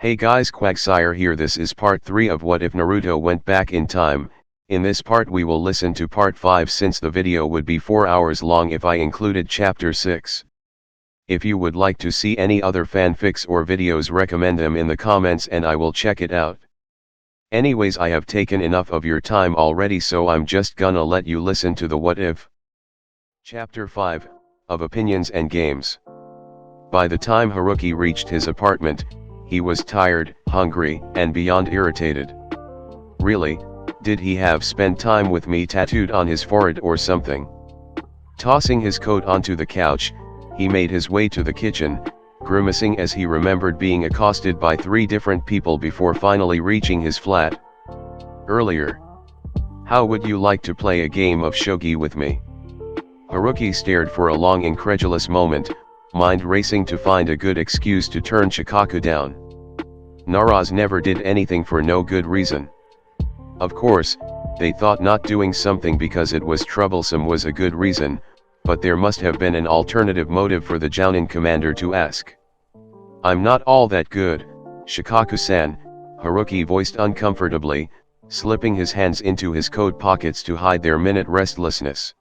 Hey guys, Quagsire here. This is part 3 of What If Naruto Went Back in Time. In this part we will listen to part 5 since the video would be 4 hours long if I included chapter 6. If you would like to see any other fanfics or videos, recommend them in the comments and I will check it out. Anyways, I have taken enough of your time already, so I'm just gonna let you listen to the What If. Chapter 5, of Opinions and Games. By the time Haruki reached his apartment, he was tired, hungry, and beyond irritated. Really, did he have spent time with me tattooed on his forehead or something? Tossing his coat onto the couch, he made his way to the kitchen, grimacing as he remembered being accosted by 3 different people before finally reaching his flat. Earlier. How would you like to play a game of shogi with me? Haruki stared for a long incredulous moment, mind racing to find a good excuse to turn Shikaku down. Naraz never did anything for no good reason. Of course, they thought not doing something because it was troublesome was a good reason, but there must have been an alternative motive for the Jounin commander to ask. I'm not all that good, Shikaku-san, Haruki voiced uncomfortably, slipping his hands into his coat pockets to hide their minute restlessness.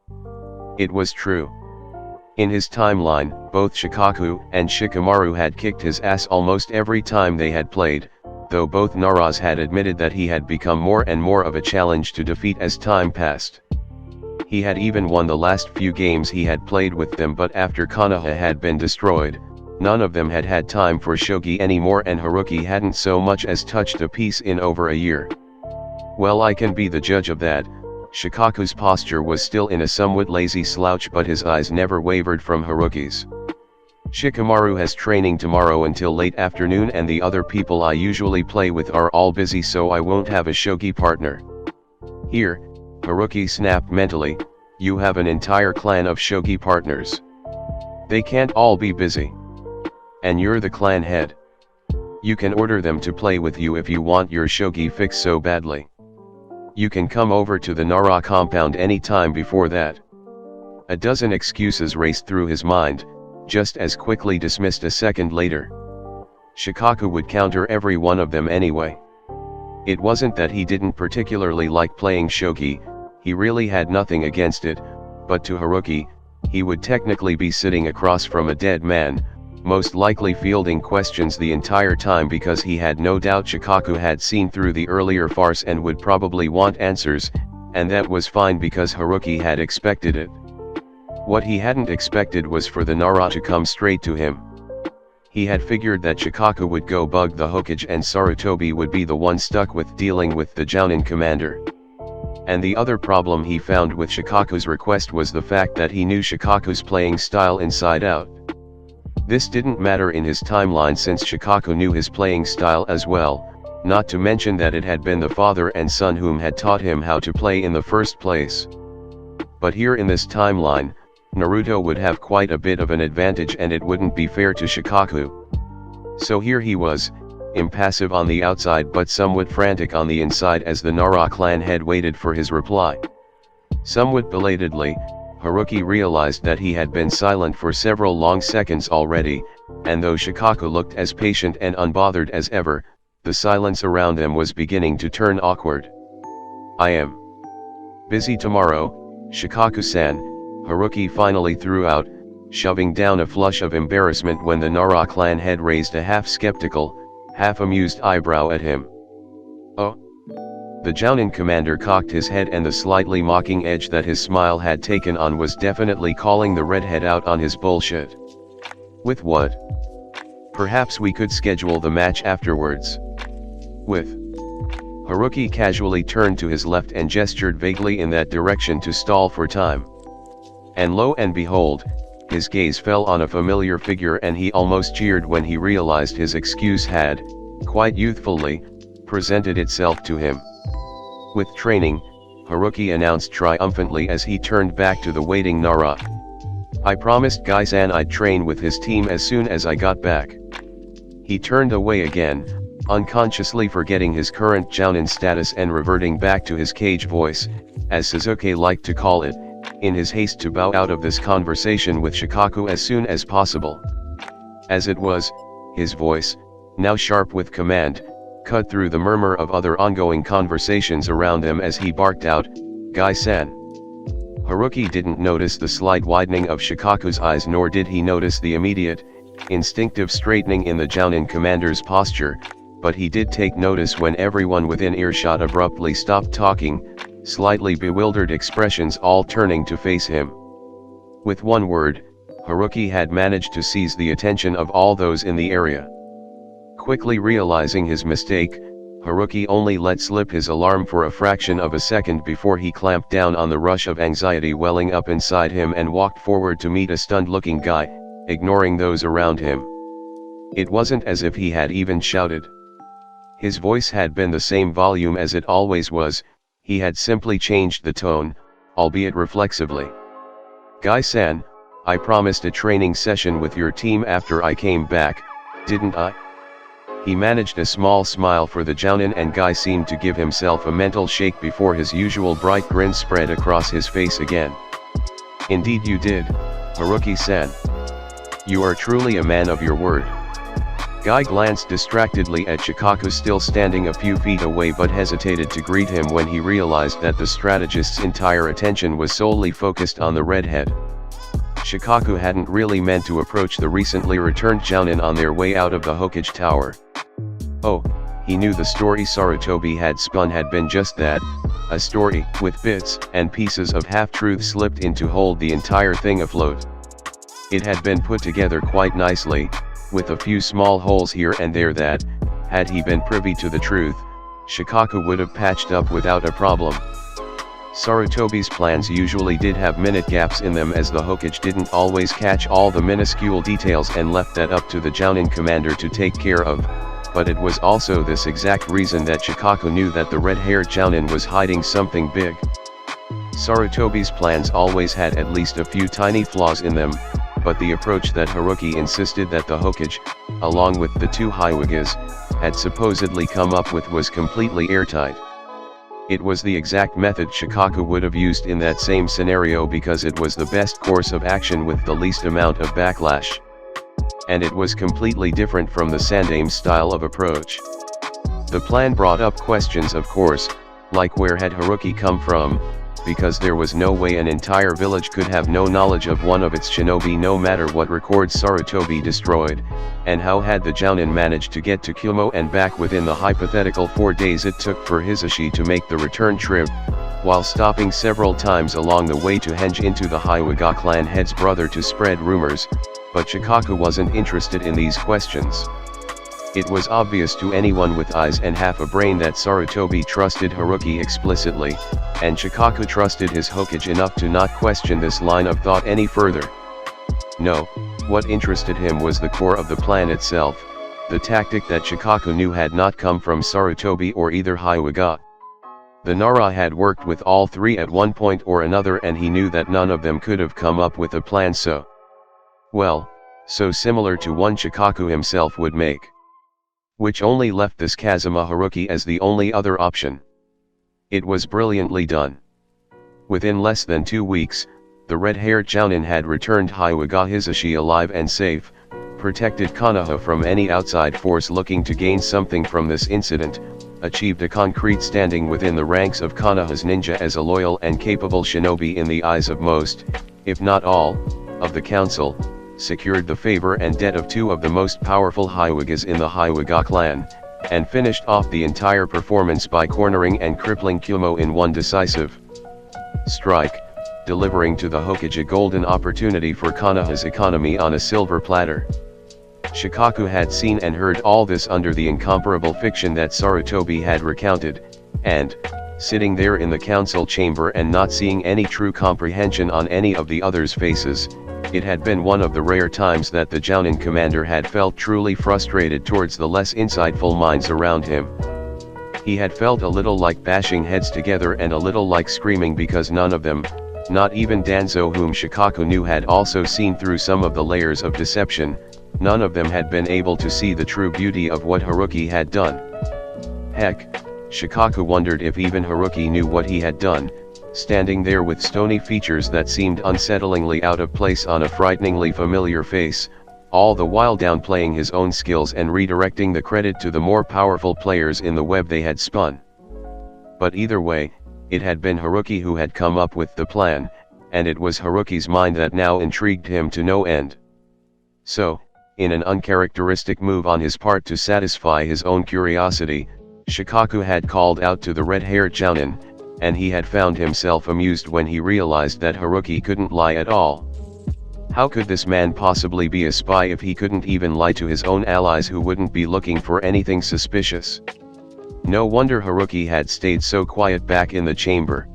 It was true. In his timeline, both Shikaku and Shikamaru had kicked his ass almost every time they had played, though both Naraz had admitted that he had become more and more of a challenge to defeat as time passed. He had even won the last few games he had played with them, but after Konoha had been destroyed, none of them had had time for shogi anymore, and Haruki hadn't so much as touched a piece in over a year. Well, I can be the judge of that. Shikaku's posture was still in a somewhat lazy slouch, but his eyes never wavered from Haruki's. Shikamaru has training tomorrow until late afternoon, and the other people I usually play with are all busy, so I won't have a shogi partner. Here, Haruki snapped mentally, you have an entire clan of shogi partners. They can't all be busy. And you're the clan head. You can order them to play with you if you want your shogi fix so badly. You can come over to the Nara compound any time before that. A dozen excuses raced through his mind, just as quickly dismissed a second later. Shikaku would counter every one of them anyway. It wasn't that he didn't particularly like playing shogi, he really had nothing against it, but to Haruki, he would technically be sitting across from a dead man, most likely fielding questions the entire time, because he had no doubt Shikaku had seen through the earlier farce and would probably want answers, and that was fine because Haruki had expected it. What he hadn't expected was for the Nara to come straight to him. He had figured that Shikaku would go bug the Hokage and Sarutobi would be the one stuck with dealing with the Jounin commander. And the other problem he found with Shikaku's request was the fact that he knew Shikaku's playing style inside out. This didn't matter in his timeline since Shikaku knew his playing style as well, not to mention that it had been the father and son whom had taught him how to play in the first place. But here in this timeline, Naruto would have quite a bit of an advantage and it wouldn't be fair to Shikaku. So here he was, impassive on the outside but somewhat frantic on the inside as the Nara clan head waited for his reply. Somewhat belatedly, Haruki realized that he had been silent for several long seconds already, and though Shikaku looked as patient and unbothered as ever, the silence around them was beginning to turn awkward. I am busy tomorrow, Shikaku-san, Haruki finally threw out, shoving down a flush of embarrassment when the Nara clan head raised a half-skeptical, half-amused eyebrow at him. Oh? The Jounin commander cocked his head, and the slightly mocking edge that his smile had taken on was definitely calling the redhead out on his bullshit. With what? Perhaps we could schedule the match afterwards. With? Haruki casually turned to his left and gestured vaguely in that direction to stall for time. And lo and behold, his gaze fell on a familiar figure and he almost cheered when he realized his excuse had, quite youthfully, presented itself to him. With training, Haruki announced triumphantly as he turned back to the waiting Nara. I promised Gai-san I'd train with his team as soon as I got back. He turned away again, unconsciously forgetting his current Jounin status and reverting back to his cage voice, as Suzuki liked to call it, in his haste to bow out of this conversation with Shikaku as soon as possible. As it was, his voice, now sharp with command, cut through the murmur of other ongoing conversations around them as he barked out, "Gai-san." Haruki didn't notice the slight widening of Shikaku's eyes, nor did he notice the immediate, instinctive straightening in the Jounin commander's posture, but he did take notice when everyone within earshot abruptly stopped talking, slightly bewildered expressions all turning to face him. With one word, Haruki had managed to seize the attention of all those in the area. Quickly realizing his mistake, Haruki only let slip his alarm for a fraction of a second before he clamped down on the rush of anxiety welling up inside him and walked forward to meet a stunned-looking guy, ignoring those around him. It wasn't as if he had even shouted. His voice had been the same volume as it always was, he had simply changed the tone, albeit reflexively. "Gai-san, I promised a training session with your team after I came back, didn't I?" He managed a small smile for the Jounin, and Guy seemed to give himself a mental shake before his usual bright grin spread across his face again. "Indeed you did, Haruki-san. You are truly a man of your word." Guy glanced distractedly at Shikaku, still standing a few feet away, but hesitated to greet him when he realized that the strategist's entire attention was solely focused on the redhead. Shikaku hadn't really meant to approach the recently returned Jounin on their way out of the Hokage Tower. Oh, he knew the story Sarutobi had spun had been just that, a story, with bits and pieces of half-truths slipped in to hold the entire thing afloat. It had been put together quite nicely, with a few small holes here and there that, had he been privy to the truth, Shikaku would have patched up without a problem. Sarutobi's plans usually did have minute gaps in them, as the Hokage didn't always catch all the minuscule details and left that up to the Jounin commander to take care of, but it was also this exact reason that Shikaku knew that the red-haired Jounin was hiding something big. Sarutobi's plans always had at least a few tiny flaws in them, but the approach that Haruki insisted that the Hokage, along with the two Hyugas, had supposedly come up with was completely airtight. It was the exact method Shikaku would have used in that same scenario, because it was the best course of action with the least amount of backlash. And it was completely different from the Sandaime style of approach. The plan brought up questions, of course, like where had Haruki come from, because there was no way an entire village could have no knowledge of one of its shinobi no matter what records Sarutobi destroyed, and how had the Jounin managed to get to Kumo and back within the hypothetical 4 days it took for Hisashi to make the return trip, while stopping several times along the way to henge into the Hyuga clan head's brother to spread rumors, but Shikaku wasn't interested in these questions. It was obvious to anyone with eyes and half a brain that Sarutobi trusted Haruki explicitly, and Shikaku trusted his Hokage enough to not question this line of thought any further. No, what interested him was the core of the plan itself, the tactic that Shikaku knew had not come from Sarutobi or either Hyuga. The Nara had worked with all three at one point or another, and he knew that none of them could have come up with a plan so similar to one Shikaku himself would make. Which only left this Kazuma Haruki as the only other option. It was brilliantly done. Within less than 2 weeks, the red-haired Jounin had returned Hyuga Hisashi alive and safe, protected Konoha from any outside force looking to gain something from this incident, achieved a concrete standing within the ranks of Konoha's ninja as a loyal and capable shinobi in the eyes of most, if not all, of the council, secured the favor and debt of 2 of the most powerful Hyugas in the Hyuga clan, and finished off the entire performance by cornering and crippling Kumo in one decisive strike, delivering to the Hokage a golden opportunity for Konoha's economy on a silver platter. Shikaku had seen and heard all this under the incomparable fiction that Sarutobi had recounted, and, sitting there in the council chamber and not seeing any true comprehension on any of the others' faces, it had been one of the rare times that the Jounin commander had felt truly frustrated towards the less insightful minds around him. He had felt a little like bashing heads together and a little like screaming, because none of them, not even Danzo, whom Shikaku knew had also seen through some of the layers of deception, none of them had been able to see the true beauty of what Haruki had done. Heck, Shikaku wondered if even Haruki knew what he had done, standing there with stony features that seemed unsettlingly out of place on a frighteningly familiar face, all the while downplaying his own skills and redirecting the credit to the more powerful players in the web they had spun. But either way, it had been Haruki who had come up with the plan, and it was Haruki's mind that now intrigued him to no end. So, in an uncharacteristic move on his part to satisfy his own curiosity, Shikaku had called out to the red-haired Jounin, and he had found himself amused when he realized that Haruki couldn't lie at all. How could this man possibly be a spy if he couldn't even lie to his own allies who wouldn't be looking for anything suspicious? No wonder Haruki had stayed so quiet back in the chamber.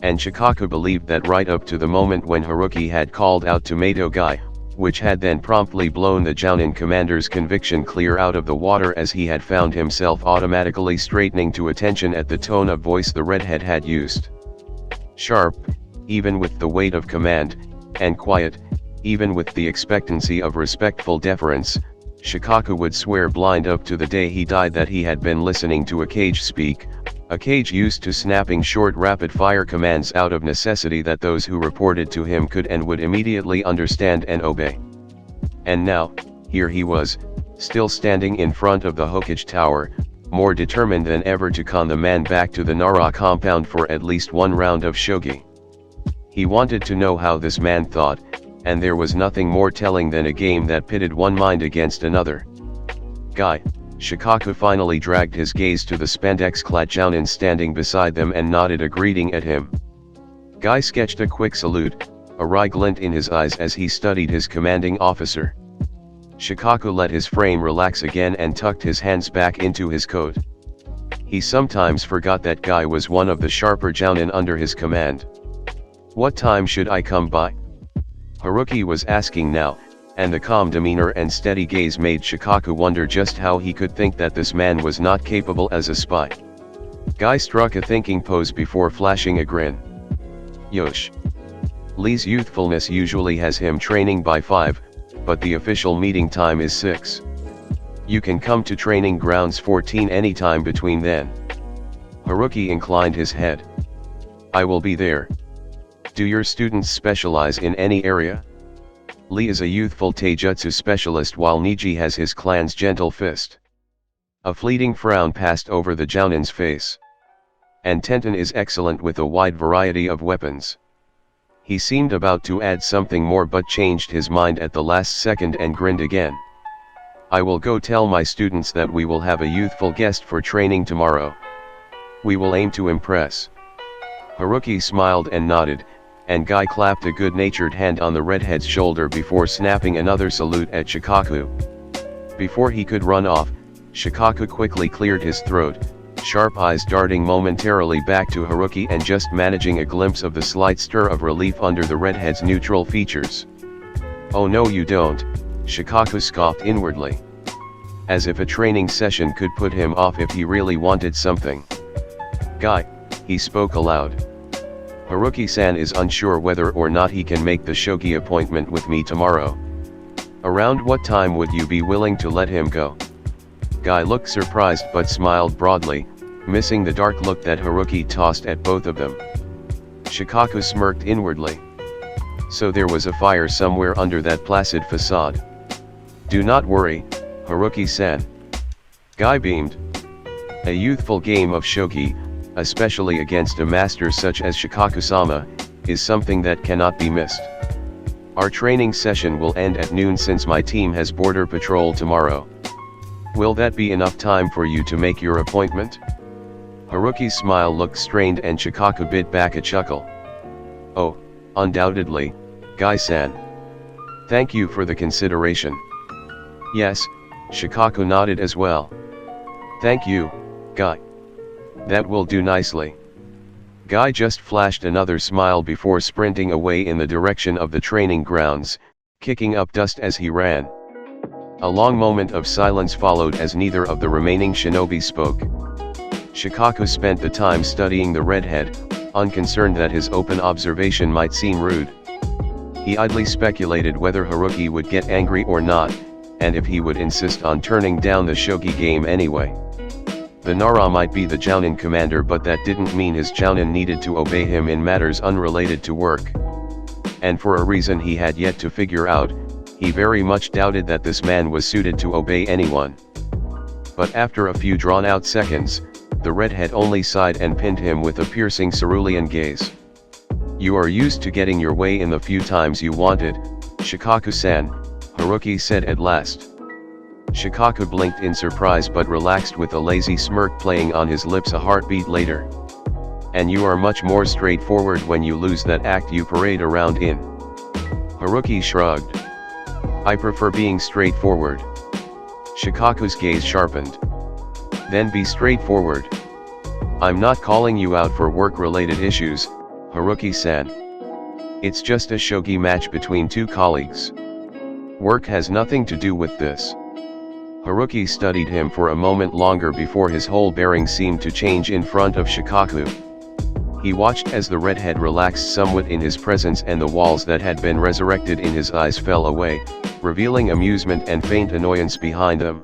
And Shikaku believed that right up to the moment when Haruki had called out Tomato Guy, which had then promptly blown the Jounin commander's conviction clear out of the water, as he had found himself automatically straightening to attention at the tone of voice the redhead had used. Sharp, even with the weight of command, and quiet, even with the expectancy of respectful deference, Shikaku would swear blind up to the day he died that he had been listening to a cage speak, a cage used to snapping short rapid-fire commands out of necessity that those who reported to him could and would immediately understand and obey. And now, here he was, still standing in front of the Hokage Tower, more determined than ever to con the man back to the Nara compound for at least one round of shogi. He wanted to know how this man thought, and there was nothing more telling than a game that pitted one mind against another. Guy, Shikaku finally dragged his gaze to the spandex-clad Jounin standing beside them and nodded a greeting at him. Guy sketched a quick salute, a wry glint in his eyes as he studied his commanding officer. Shikaku let his frame relax again and tucked his hands back into his coat. He sometimes forgot that Guy was one of the sharper Jounin under his command. "What time should I come by?" Haruki was asking now, and the calm demeanor and steady gaze made Shikaku wonder just how he could think that this man was not capable as a spy. Guy struck a thinking pose before flashing a grin. "Yosh. Lee's youthfulness usually has him training by 5, but the official meeting time is 6. You can come to training grounds 14 anytime between then." Haruki inclined his head. "I will be there. Do your students specialize in any area?" Lee is a youthful taijutsu specialist while Niji has his clan's gentle fist. A fleeting frown passed over the Jounin's face. "And Tenten is excellent with a wide variety of weapons." He seemed about to add something more but changed his mind at the last second and grinned again. "I will go tell my students that we will have a youthful guest for training tomorrow. We will aim to impress." Haruki smiled and nodded, and Guy clapped a good-natured hand on the redhead's shoulder before snapping another salute at Shikaku. Before he could run off, Shikaku quickly cleared his throat, sharp eyes darting momentarily back to Haruki and just managing a glimpse of the slight stir of relief under the redhead's neutral features. "Oh no you don't," Shikaku scoffed inwardly. As if a training session could put him off if he really wanted something. "Guy," he spoke aloud. "Haruki-san is unsure whether or not he can make the shogi appointment with me tomorrow. Around what time would you be willing to let him go?" Guy looked surprised but smiled broadly, missing the dark look that Haruki tossed at both of them. Shikaku smirked inwardly. So there was a fire somewhere under that placid facade. "Do not worry, Haruki-san." Guy beamed. A youthful game of shogi, especially against a master such as Shikaku-sama, is something that cannot be missed. Our training session will end at noon since my team has border patrol tomorrow. Will that be enough time for you to make your appointment? Haruki's smile looked strained and Shikaku bit back a chuckle. "Oh, undoubtedly, Guy-san. Thank you for the consideration." "Yes," Shikaku nodded as well. "Thank you, Guy. That will do nicely." Guy just flashed another smile before sprinting away in the direction of the training grounds, kicking up dust as he ran. A long moment of silence followed as neither of the remaining shinobi spoke. Shikaku spent the time studying the redhead, unconcerned that his open observation might seem rude. He idly speculated whether Haruki would get angry or not, and if he would insist on turning down the shogi game anyway. The Nara might be the Jounin commander, but that didn't mean his Jounin needed to obey him in matters unrelated to work. And for a reason he had yet to figure out, he very much doubted that this man was suited to obey anyone. But after a few drawn-out seconds, the redhead only sighed and pinned him with a piercing cerulean gaze. "You are used to getting your way in the few times you wanted, Shikaku-san," Haruki said at last. Shikaku blinked in surprise but relaxed with a lazy smirk playing on his lips a heartbeat later. "And you are much more straightforward when you lose that act you parade around in." Haruki shrugged. "I prefer being straightforward." Shikaku's gaze sharpened. "Then be straightforward." "I'm not calling you out for work-related issues, Haruki-san. It's just a shogi match between two colleagues. Work has nothing to do with this." Haruki studied him for a moment longer before his whole bearing seemed to change in front of Shikaku. He watched as the redhead relaxed somewhat in his presence and the walls that had been resurrected in his eyes fell away, revealing amusement and faint annoyance behind them.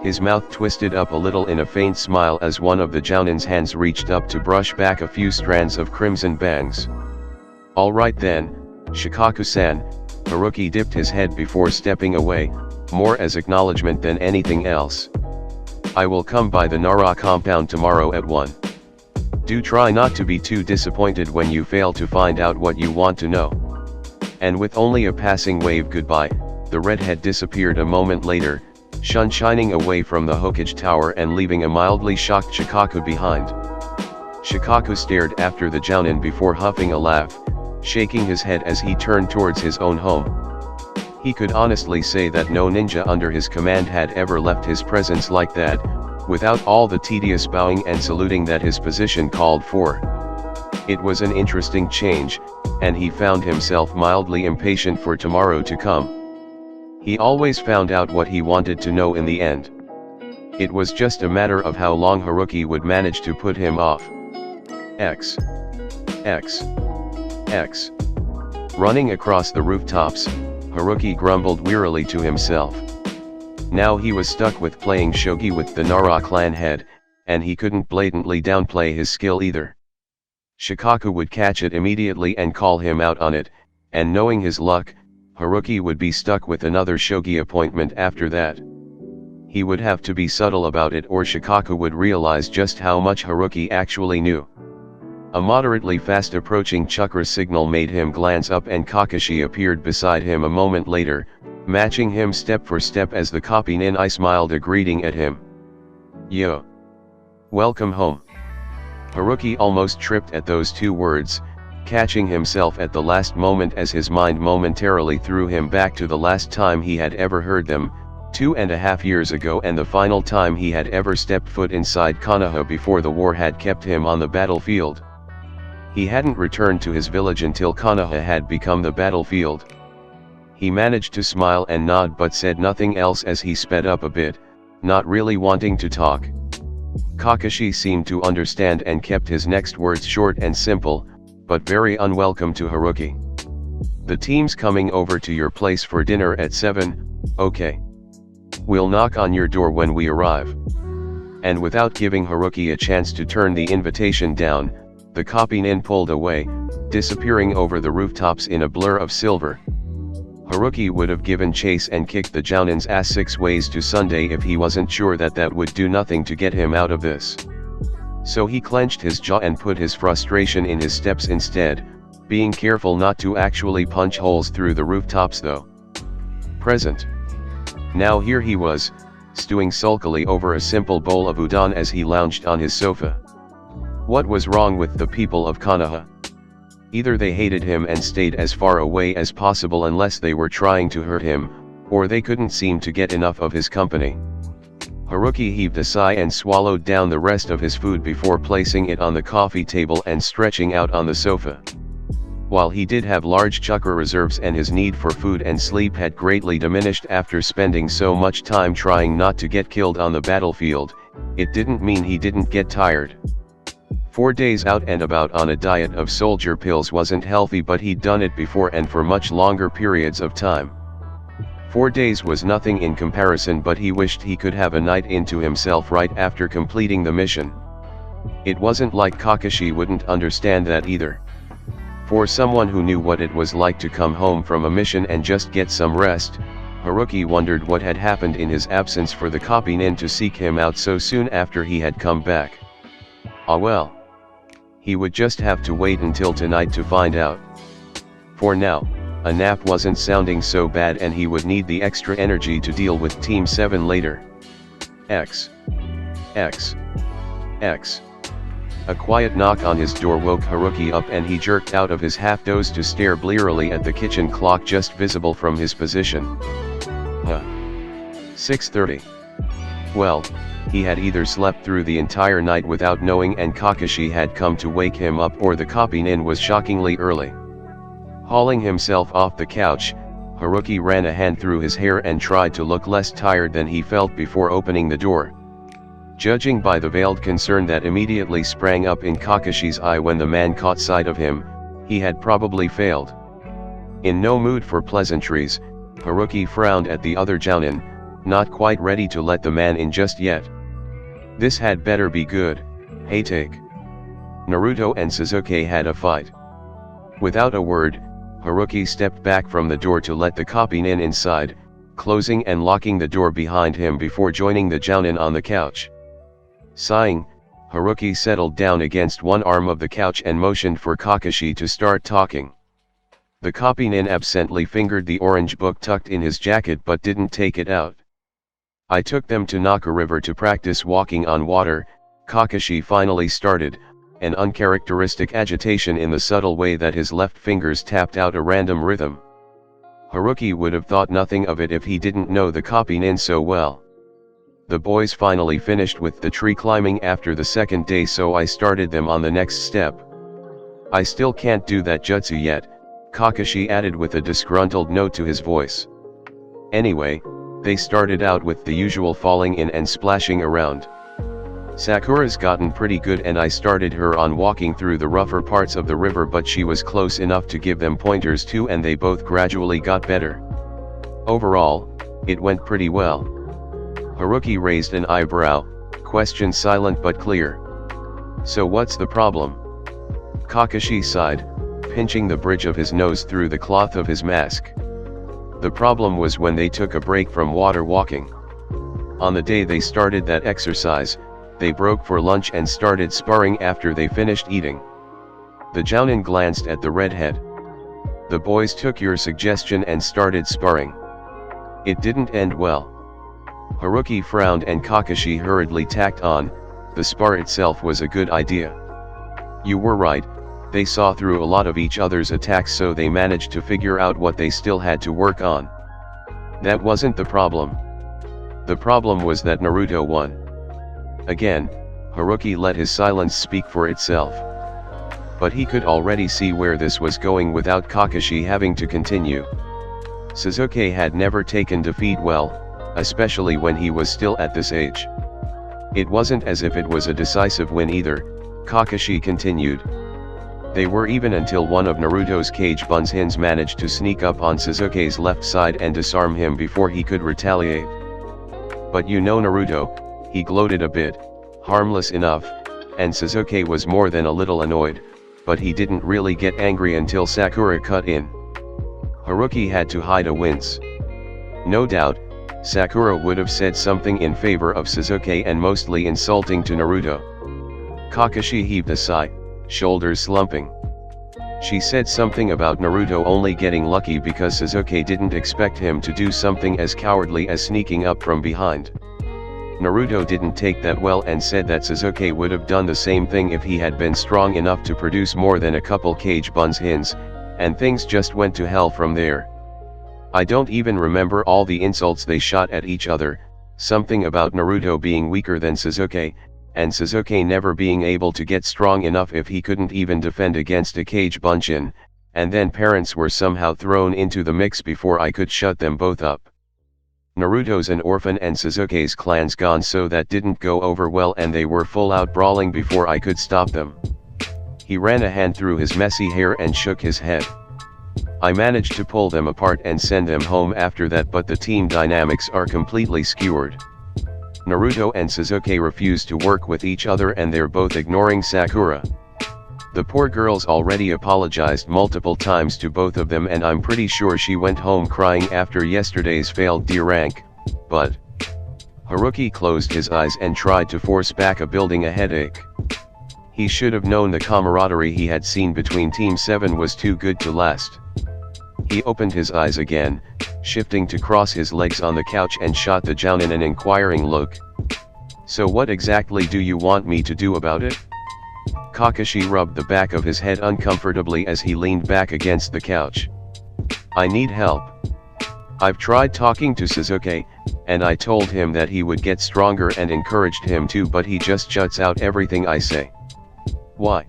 His mouth twisted up a little in a faint smile as one of the Jounin's hands reached up to brush back a few strands of crimson bangs. "All right then, Shikaku-san," Haruki dipped his head before stepping away, more as acknowledgement than anything else. "I will come by the Nara compound tomorrow at 1. Do try not to be too disappointed when you fail to find out what you want to know." And with only a passing wave goodbye, the redhead disappeared a moment later, shining away from the Hokage Tower and leaving a mildly shocked Shikaku behind. Shikaku stared after the Jounin before huffing a laugh, shaking his head as he turned towards his own home. He could honestly say that no ninja under his command had ever left his presence like that, without all the tedious bowing and saluting that his position called for. It was an interesting change, and he found himself mildly impatient for tomorrow to come. He always found out what he wanted to know in the end. It was just a matter of how long Haruki would manage to put him off. X. Running across the rooftops, Haruki grumbled wearily to himself. Now he was stuck with playing shogi with the Nara clan head, and he couldn't blatantly downplay his skill either. Shikaku would catch it immediately and call him out on it, and knowing his luck, Haruki would be stuck with another shogi appointment after that. He would have to be subtle about it or Shikaku would realize just how much Haruki actually knew. A moderately fast approaching chakra signal made him glance up and Kakashi appeared beside him a moment later, matching him step for step as the copy nin smiled a greeting at him. "Yo. Welcome home." Haruki almost tripped at those two words, catching himself at the last moment as his mind momentarily threw him back to the last time he had ever heard them, 2.5 years ago, and the final time he had ever stepped foot inside Konoha before the war had kept him on the battlefield. He hadn't returned to his village until Konoha had become the battlefield. He managed to smile and nod but said nothing else as he sped up a bit, not really wanting to talk. Kakashi seemed to understand and kept his next words short and simple, but very unwelcome to Haruki. "The team's coming over to your place for dinner at 7, okay? We'll knock on your door when we arrive." And without giving Haruki a chance to turn the invitation down, the copy nin pulled away, disappearing over the rooftops in a blur of silver. Haruki would have given chase and kicked the Jounin's ass 6 ways to Sunday if he wasn't sure that that would do nothing to get him out of this. So he clenched his jaw and put his frustration in his steps instead, being careful not to actually punch holes through the rooftops though. Present. Now here he was, stewing sulkily over a simple bowl of udon as he lounged on his sofa. What was wrong with the people of Konoha? Either they hated him and stayed as far away as possible unless they were trying to hurt him, or they couldn't seem to get enough of his company. Haruki heaved a sigh and swallowed down the rest of his food before placing it on the coffee table and stretching out on the sofa. While he did have large chakra reserves and his need for food and sleep had greatly diminished after spending so much time trying not to get killed on the battlefield, it didn't mean he didn't get tired. 4 days out and about on a diet of soldier pills wasn't healthy, but he'd done it before and for much longer periods of time. 4 days was nothing in comparison, but he wished he could have a night into himself right after completing the mission. It wasn't like Kakashi wouldn't understand that either. For someone who knew what it was like to come home from a mission and just get some rest, Haruki wondered what had happened in his absence for the copy nin to seek him out so soon after he had come back. Ah well. He would just have to wait until tonight to find out. For now, a nap wasn't sounding so bad and he would need the extra energy to deal with Team 7 later. X. A quiet knock on his door woke Haruki up and he jerked out of his half-doze to stare blearily at the kitchen clock just visible from his position. 6:30. Well, he had either slept through the entire night without knowing and Kakashi had come to wake him up, or the copy nin was shockingly early. Hauling himself off the couch, Haruki ran a hand through his hair and tried to look less tired than he felt before opening the door. Judging by the veiled concern that immediately sprang up in Kakashi's eye when the man caught sight of him, he had probably failed. In no mood for pleasantries, Haruki frowned at the other jounin, not quite ready to let the man in just yet. This had better be good. Hey, take. Naruto and Sasuke had a fight. Without a word, Haruki stepped back from the door to let the copy nin inside, closing and locking the door behind him before joining the jounin on the couch. Sighing, Haruki settled down against one arm of the couch and motioned for Kakashi to start talking. The copy nin absently fingered the orange book tucked in his jacket but didn't take it out. I took them to Naka River to practice walking on water, Kakashi finally started, an uncharacteristic agitation in the subtle way that his left fingers tapped out a random rhythm. Haruki would have thought nothing of it if he didn't know the copy nin so well. The boys finally finished with the tree climbing after the second day, so I started them on the next step. I still can't do that jutsu yet, Kakashi added with a disgruntled note to his voice. Anyway, they started out with the usual falling in and splashing around. Sakura's gotten pretty good and I started her on walking through the rougher parts of the river, but she was close enough to give them pointers too and they both gradually got better. Overall, it went pretty well. Haruki raised an eyebrow, question silent but clear. So what's the problem? Kakashi sighed, pinching the bridge of his nose through the cloth of his mask. The problem was when they took a break from water walking. On the day they started that exercise, they broke for lunch and started sparring after they finished eating. The jounin glanced at the redhead. The boys took your suggestion and started sparring. It didn't end well. Haruki frowned and Kakashi hurriedly tacked on, the spar itself was a good idea. You were right, they saw through a lot of each other's attacks, so they managed to figure out what they still had to work on. That wasn't the problem. The problem was that Naruto won. Again, Haruki let his silence speak for itself. But he could already see where this was going without Kakashi having to continue. Sasuke had never taken defeat well, especially when he was still at this age. It wasn't as if it was a decisive win either, Kakashi continued. They were even until one of Naruto's cage bunshins managed to sneak up on Sasuke's left side and disarm him before he could retaliate. But you know Naruto, he gloated a bit, harmless enough, and Sasuke was more than a little annoyed, but he didn't really get angry until Sakura cut in. Haruki had to hide a wince. No doubt, Sakura would have said something in favor of Sasuke and mostly insulting to Naruto. Kakashi heaved a sigh, shoulders slumping. She said something about Naruto only getting lucky because Sasuke didn't expect him to do something as cowardly as sneaking up from behind. Naruto didn't take that well and said that Sasuke would have done the same thing if he had been strong enough to produce more than a couple cage bunshins, and things just went to hell from there. I don't even remember all the insults they shot at each other, something about Naruto being weaker than Sasuke, and Sasuke never being able to get strong enough if he couldn't even defend against a cage bunshin, and then parents were somehow thrown into the mix before I could shut them both up. Naruto's an orphan and Sasuke's clan's gone, so that didn't go over well and they were full out brawling before I could stop them. He ran a hand through his messy hair and shook his head. I managed to pull them apart and send them home after that, but the team dynamics are completely skewered. Naruto and Sasuke refuse to work with each other and they're both ignoring Sakura. The poor girl's already apologized multiple times to both of them, and I'm pretty sure she went home crying after yesterday's failed D rank, but... Haruki closed his eyes and tried to force back a building a headache. He should have known the camaraderie he had seen between Team 7 was too good to last. He opened his eyes again, shifting to cross his legs on the couch, and shot the Jounin an inquiring look. So what exactly do you want me to do about it? Kakashi rubbed the back of his head uncomfortably as he leaned back against the couch. I need help. I've tried talking to Sasuke, and I told him that he would get stronger and encouraged him to, but he just shuts out everything I say. Why?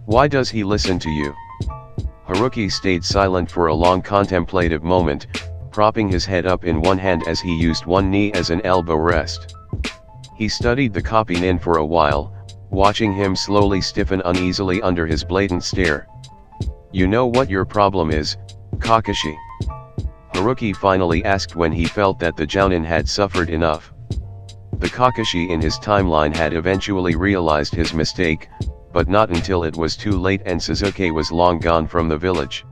Why does he listen to you? Haruki stayed silent for a long contemplative moment, propping his head up in one hand as he used one knee as an elbow rest. He studied the copy nin for a while, watching him slowly stiffen uneasily under his blatant stare. You know what your problem is, Kakashi? Haruki finally asked when he felt that the Jounin had suffered enough. The Kakashi in his timeline had eventually realized his mistake, but not until it was too late and Sasuke was long gone from the village.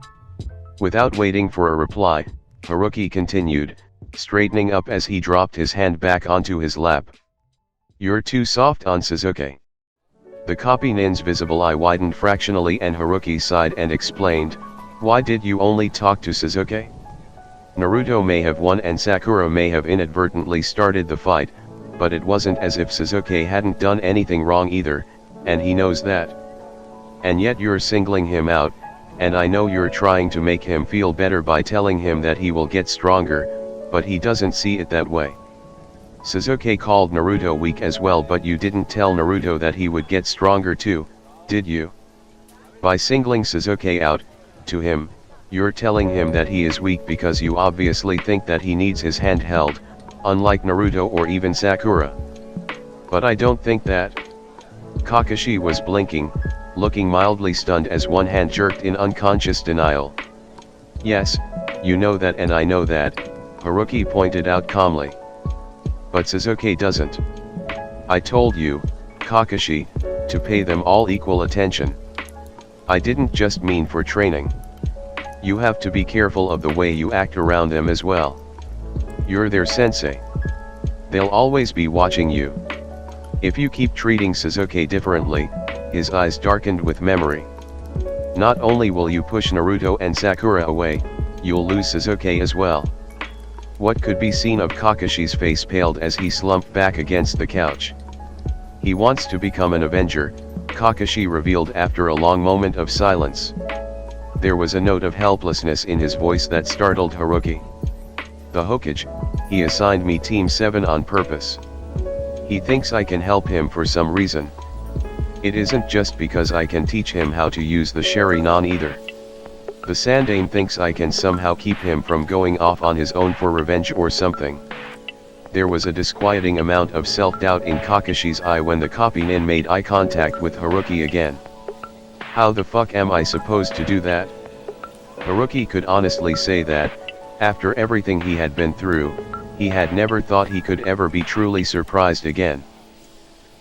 Without waiting for a reply, Haruki continued, straightening up as he dropped his hand back onto his lap. You're too soft on Sasuke. The copy nin's visible eye widened fractionally and Haruki sighed and explained, why did you only talk to Sasuke? Naruto may have won and Sakura may have inadvertently started the fight, but it wasn't as if Sasuke hadn't done anything wrong either, and he knows that. And yet you're singling him out, and I know you're trying to make him feel better by telling him that he will get stronger, but he doesn't see it that way. Sasuke called Naruto weak as well, but you didn't tell Naruto that he would get stronger too, did you? By singling Sasuke out, to him, you're telling him that he is weak because you obviously think that he needs his hand held, unlike Naruto or even Sakura. But I don't think that. Kakashi was blinking, looking mildly stunned as one hand jerked in unconscious denial. Yes, you know that and I know that, Haruki pointed out calmly. But Sasuke doesn't. I told you, Kakashi, to pay them all equal attention. I didn't just mean for training. You have to be careful of the way you act around them as well. You're their sensei. They'll always be watching you. If you keep treating Sasuke differently, his eyes darkened with memory. Not only will you push Naruto and Sakura away, you'll lose Sasuke as well. What could be seen of Kakashi's face paled as he slumped back against the couch. He wants to become an Avenger, Kakashi revealed after a long moment of silence. There was a note of helplessness in his voice that startled Haruki. The Hokage, he assigned me Team 7 on purpose. He thinks I can help him for some reason. It isn't just because I can teach him how to use the Sharingan either. The Sandaime thinks I can somehow keep him from going off on his own for revenge or something. There was a disquieting amount of self-doubt in Kakashi's eye when the copy nin made eye contact with Haruki again. How the fuck am I supposed to do that? Haruki could honestly say that, after everything he had been through, he had never thought he could ever be truly surprised again.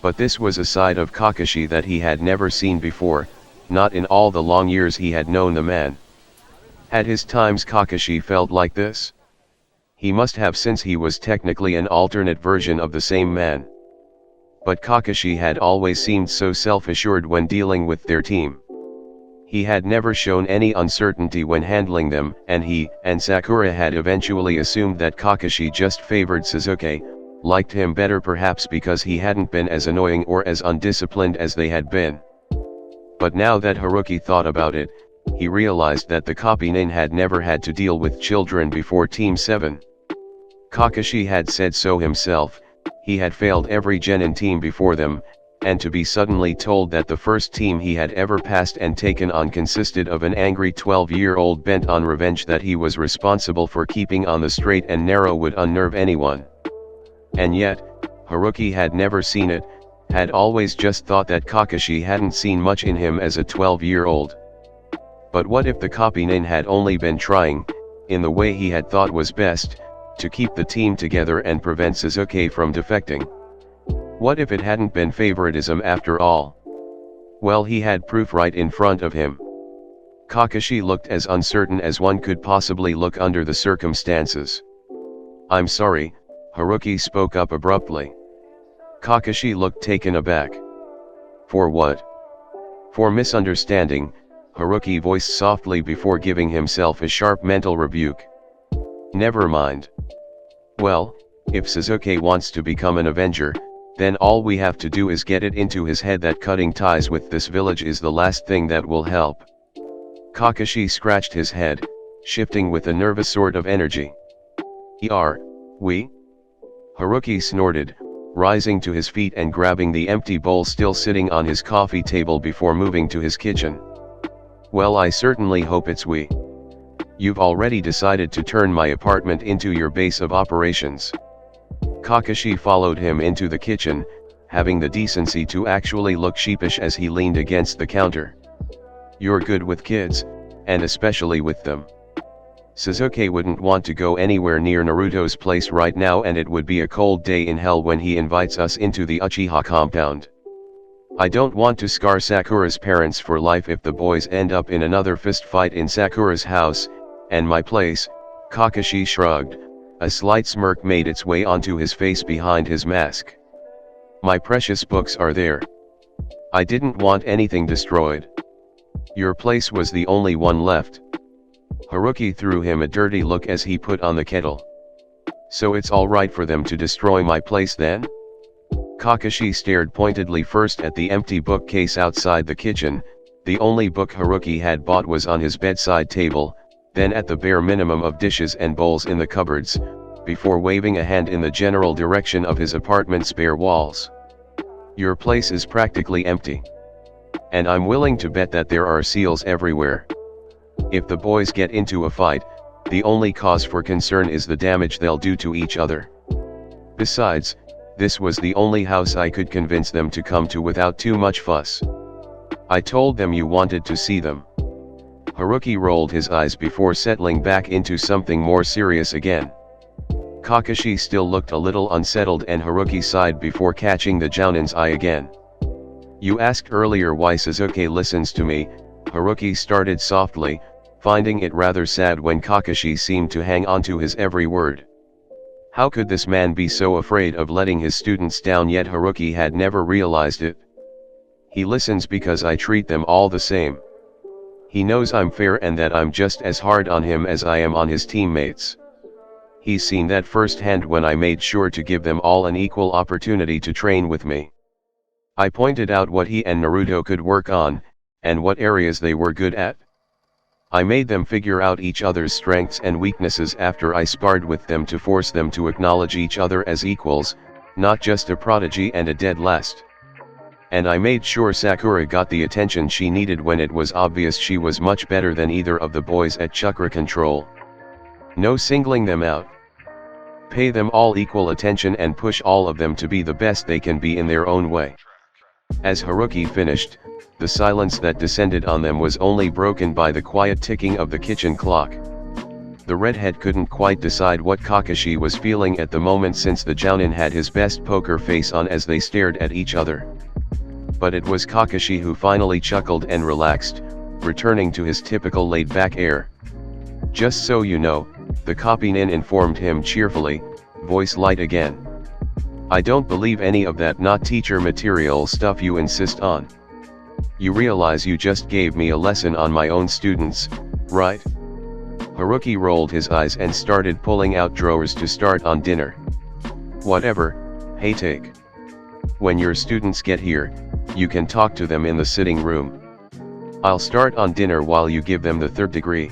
But this was a side of Kakashi that he had never seen before, not in all the long years he had known the man. Had his times Kakashi felt like this? He must have, since he was technically an alternate version of the same man. But Kakashi had always seemed so self-assured when dealing with their team. He had never shown any uncertainty when handling them, and he and Sakura had eventually assumed that Kakashi just favored Sasuke, liked him better perhaps because he hadn't been as annoying or as undisciplined as they had been. But now that Haruki thought about it, he realized that the copy nin had never had to deal with children before Team 7. Kakashi had said so himself, he had failed every genin team before them, and to be suddenly told that the first team he had ever passed and taken on consisted of an angry 12-year-old bent on revenge that he was responsible for keeping on the straight and narrow would unnerve anyone. And yet, Haruki had never seen it, had always just thought that Kakashi hadn't seen much in him as a 12-year-old. But what if the copy nin had only been trying, in the way he had thought was best, to keep the team together and prevent Sasuke from defecting? What if it hadn't been favoritism after all? Well, he had proof right in front of him. Kakashi looked as uncertain as one could possibly look under the circumstances. "I'm sorry," Haruki spoke up abruptly. Kakashi looked taken aback. "For what?" "For misunderstanding," Haruki voiced softly before giving himself a sharp mental rebuke. "Never mind. Well, if Sasuke wants to become an Avenger, then all we have to do is get it into his head that cutting ties with this village is the last thing that will help." Kakashi scratched his head, shifting with a nervous sort of energy. We? Haruki snorted, rising to his feet and grabbing the empty bowl still sitting on his coffee table before moving to his kitchen. "Well, I certainly hope it's we. You've already decided to turn my apartment into your base of operations." Kakashi followed him into the kitchen, having the decency to actually look sheepish as he leaned against the counter. "You're good with kids, and especially with them. Sasuke wouldn't want to go anywhere near Naruto's place right now, and it would be a cold day in hell when he invites us into the Uchiha compound. I don't want to scar Sakura's parents for life if the boys end up in another fist fight in Sakura's house, and my place." Kakashi shrugged, a slight smirk made its way onto his face behind his mask. "My precious books are there. I didn't want anything destroyed. Your place was the only one left." Haruki threw him a dirty look as he put on the kettle. "So it's all right for them to destroy my place then?" Kakashi stared pointedly first at the empty bookcase outside the kitchen. The only book Haruki had bought was on his bedside table, then at the bare minimum of dishes and bowls in the cupboards, before waving a hand in the general direction of his apartment's bare walls. "Your place is practically empty. And I'm willing to bet that there are seals everywhere. If the boys get into a fight, the only cause for concern is the damage they'll do to each other. Besides, this was the only house I could convince them to come to without too much fuss. I told them you wanted to see them." Haruki rolled his eyes before settling back into something more serious again. Kakashi still looked a little unsettled, and Haruki sighed before catching the Jounin's eye again. "You asked earlier why Sasuke listens to me," Haruki started softly, finding it rather sad when Kakashi seemed to hang on to his every word. How could this man be so afraid of letting his students down? Yet Haruki had never realized it. "He listens because I treat them all the same. He knows I'm fair and that I'm just as hard on him as I am on his teammates. He's seen that firsthand when I made sure to give them all an equal opportunity to train with me. I pointed out what he and Naruto could work on, and what areas they were good at. I made them figure out each other's strengths and weaknesses after I sparred with them to force them to acknowledge each other as equals, not just a prodigy and a dead last. And I made sure Sakura got the attention she needed when it was obvious she was much better than either of the boys at chakra control. No singling them out. Pay them all equal attention and push all of them to be the best they can be in their own way." As Haruki finished, the silence that descended on them was only broken by the quiet ticking of the kitchen clock. The redhead couldn't quite decide what Kakashi was feeling at the moment, since the Jounin had his best poker face on as they stared at each other. But it was Kakashi who finally chuckled and relaxed, returning to his typical laid-back air. "Just so you know," the copynin informed him cheerfully, voice light again. "I don't believe any of that not teacher material stuff you insist on. You realize you just gave me a lesson on my own students, right?" Haruki rolled his eyes and started pulling out drawers to start on dinner. "Whatever, hey, take. When your students get here, you can talk to them in the sitting room. I'll start on dinner while you give them the third degree.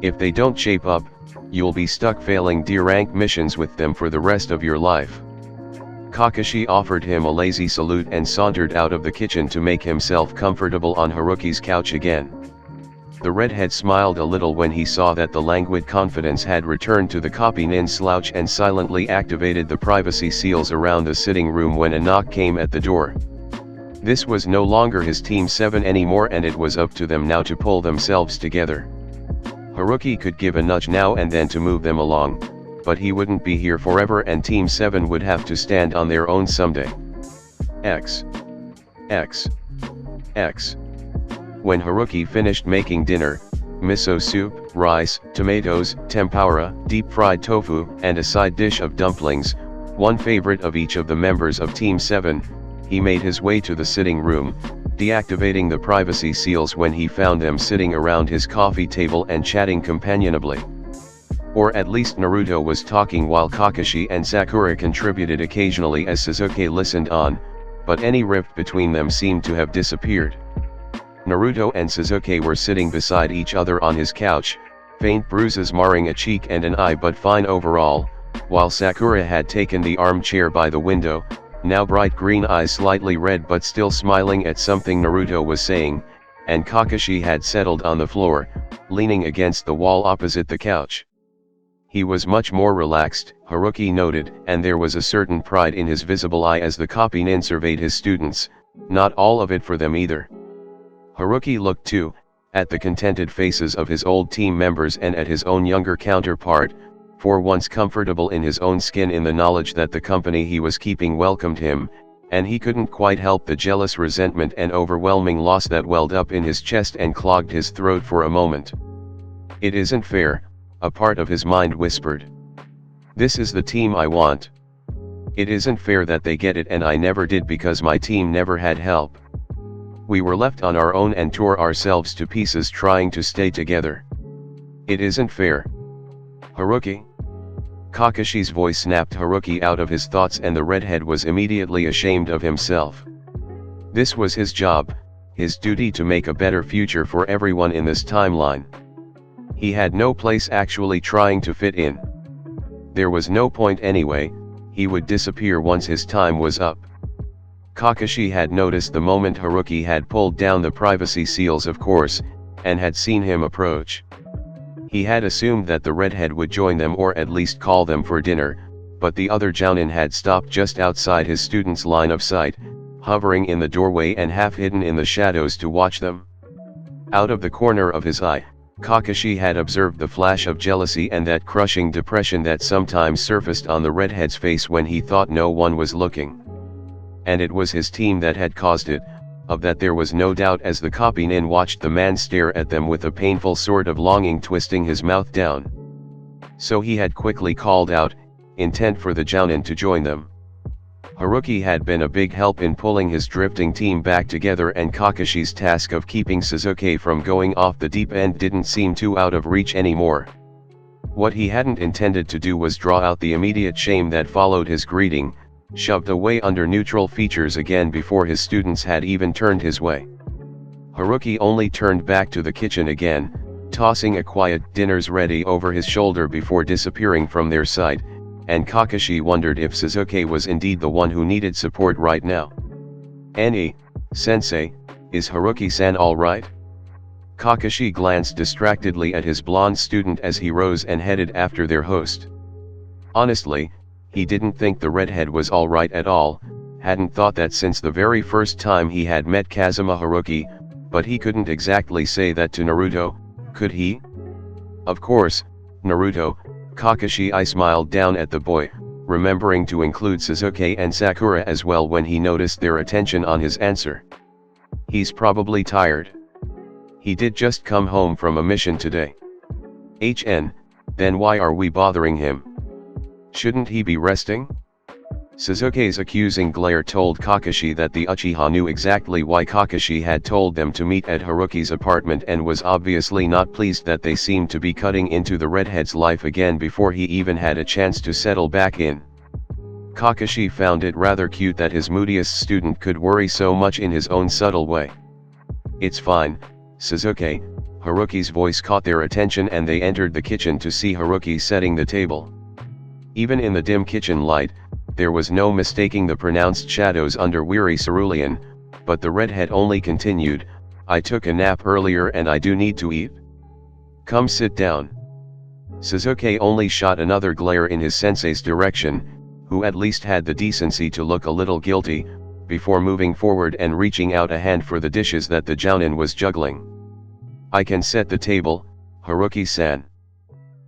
If they don't shape up, you'll be stuck failing D-rank missions with them for the rest of your life." Kakashi offered him a lazy salute and sauntered out of the kitchen to make himself comfortable on Haruki's couch again. The redhead smiled a little when he saw that the languid confidence had returned to the copynin's slouch, and silently activated the privacy seals around the sitting room when a knock came at the door. This was no longer his Team 7 anymore, and it was up to them now to pull themselves together. Haruki could give a nudge now and then to move them along, but he wouldn't be here forever, and Team 7 would have to stand on their own someday. X. X. When Haruki finished making dinner, miso soup, rice, tomatoes, tempura, deep-fried tofu, and a side dish of dumplings, one favorite of each of the members of Team 7, he made his way to the sitting room, deactivating the privacy seals when he found them sitting around his coffee table and chatting companionably. Or at least Naruto was talking while Kakashi and Sakura contributed occasionally as Sasuke listened on, but any rift between them seemed to have disappeared. Naruto and Sasuke were sitting beside each other on his couch, faint bruises marring a cheek and an eye but fine overall, while Sakura had taken the armchair by the window, now bright green eyes slightly red but still smiling at something Naruto was saying, and Kakashi had settled on the floor, leaning against the wall opposite the couch. He was much more relaxed, Haruki noted, and there was a certain pride in his visible eye as the copy nin surveyed his students, not all of it for them either. Haruki looked too, at the contented faces of his old team members and at his own younger counterpart, for once comfortable in his own skin in the knowledge that the company he was keeping welcomed him, and he couldn't quite help the jealous resentment and overwhelming loss that welled up in his chest and clogged his throat for a moment. It isn't fair, a part of his mind whispered. This is the team I want. It isn't fair that they get it and I never did because my team never had help. We were left on our own and tore ourselves to pieces trying to stay together. It isn't fair. Haruki? Kakashi's voice snapped Haruki out of his thoughts and the redhead was immediately ashamed of himself. This was his job, his duty to make a better future for everyone in this timeline. He had no place actually trying to fit in. There was no point anyway, he would disappear once his time was up. Kakashi had noticed the moment Haruki had pulled down the privacy seals of course, and had seen him approach. He had assumed that the redhead would join them or at least call them for dinner, but the other jounin had stopped just outside his students' line of sight, hovering in the doorway and half hidden in the shadows to watch them. Out of the corner of his eye, Kakashi had observed the flash of jealousy and that crushing depression that sometimes surfaced on the redhead's face when he thought no one was looking. And it was his team that had caused it, of that there was no doubt as the copy nin watched the man stare at them with a painful sort of longing twisting his mouth down. So he had quickly called out, intent for the jounin to join them. Haruki had been a big help in pulling his drifting team back together and Kakashi's task of keeping Sasuke from going off the deep end didn't seem too out of reach anymore. What he hadn't intended to do was draw out the immediate shame that followed his greeting, shoved away under neutral features again before his students had even turned his way. Haruki only turned back to the kitchen again, tossing a quiet "dinner's ready" over his shoulder before disappearing from their sight, and Kakashi wondered if Sasuke was indeed the one who needed support right now. "Annie, sensei, is Haruki-san alright?" Kakashi glanced distractedly at his blonde student as he rose and headed after their host. Honestly, he didn't think the redhead was alright at all, hadn't thought that since the very first time he had met Kazuma Haruki, but he couldn't exactly say that to Naruto, could he? Of course, Naruto, Kakashi smiled down at the boy, remembering to include Sasuke and Sakura as well when he noticed their attention on his answer. He's probably tired. He did just come home from a mission today. Then why are we bothering him? Shouldn't he be resting? Sasuke's accusing glare told Kakashi that the Uchiha knew exactly why Kakashi had told them to meet at Haruki's apartment and was obviously not pleased that they seemed to be cutting into the redhead's life again before he even had a chance to settle back in. Kakashi found it rather cute that his moodiest student could worry so much in his own subtle way. "It's fine, Sasuke," Haruki's voice caught their attention and they entered the kitchen to see Haruki setting the table. Even in the dim kitchen light, there was no mistaking the pronounced shadows under weary cerulean, but the redhead only continued, "I took a nap earlier and I do need to eat. Come sit down." Sasuke only shot another glare in his sensei's direction, who at least had the decency to look a little guilty, before moving forward and reaching out a hand for the dishes that the jounin was juggling. "I can set the table, Haruki-san.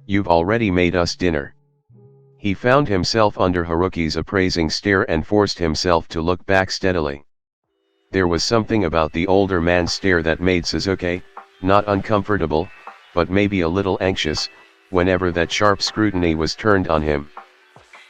You've already made us dinner." He found himself under Haruki's appraising stare and forced himself to look back steadily. There was something about the older man's stare that made Sasuke, not uncomfortable, but maybe a little anxious, whenever that sharp scrutiny was turned on him.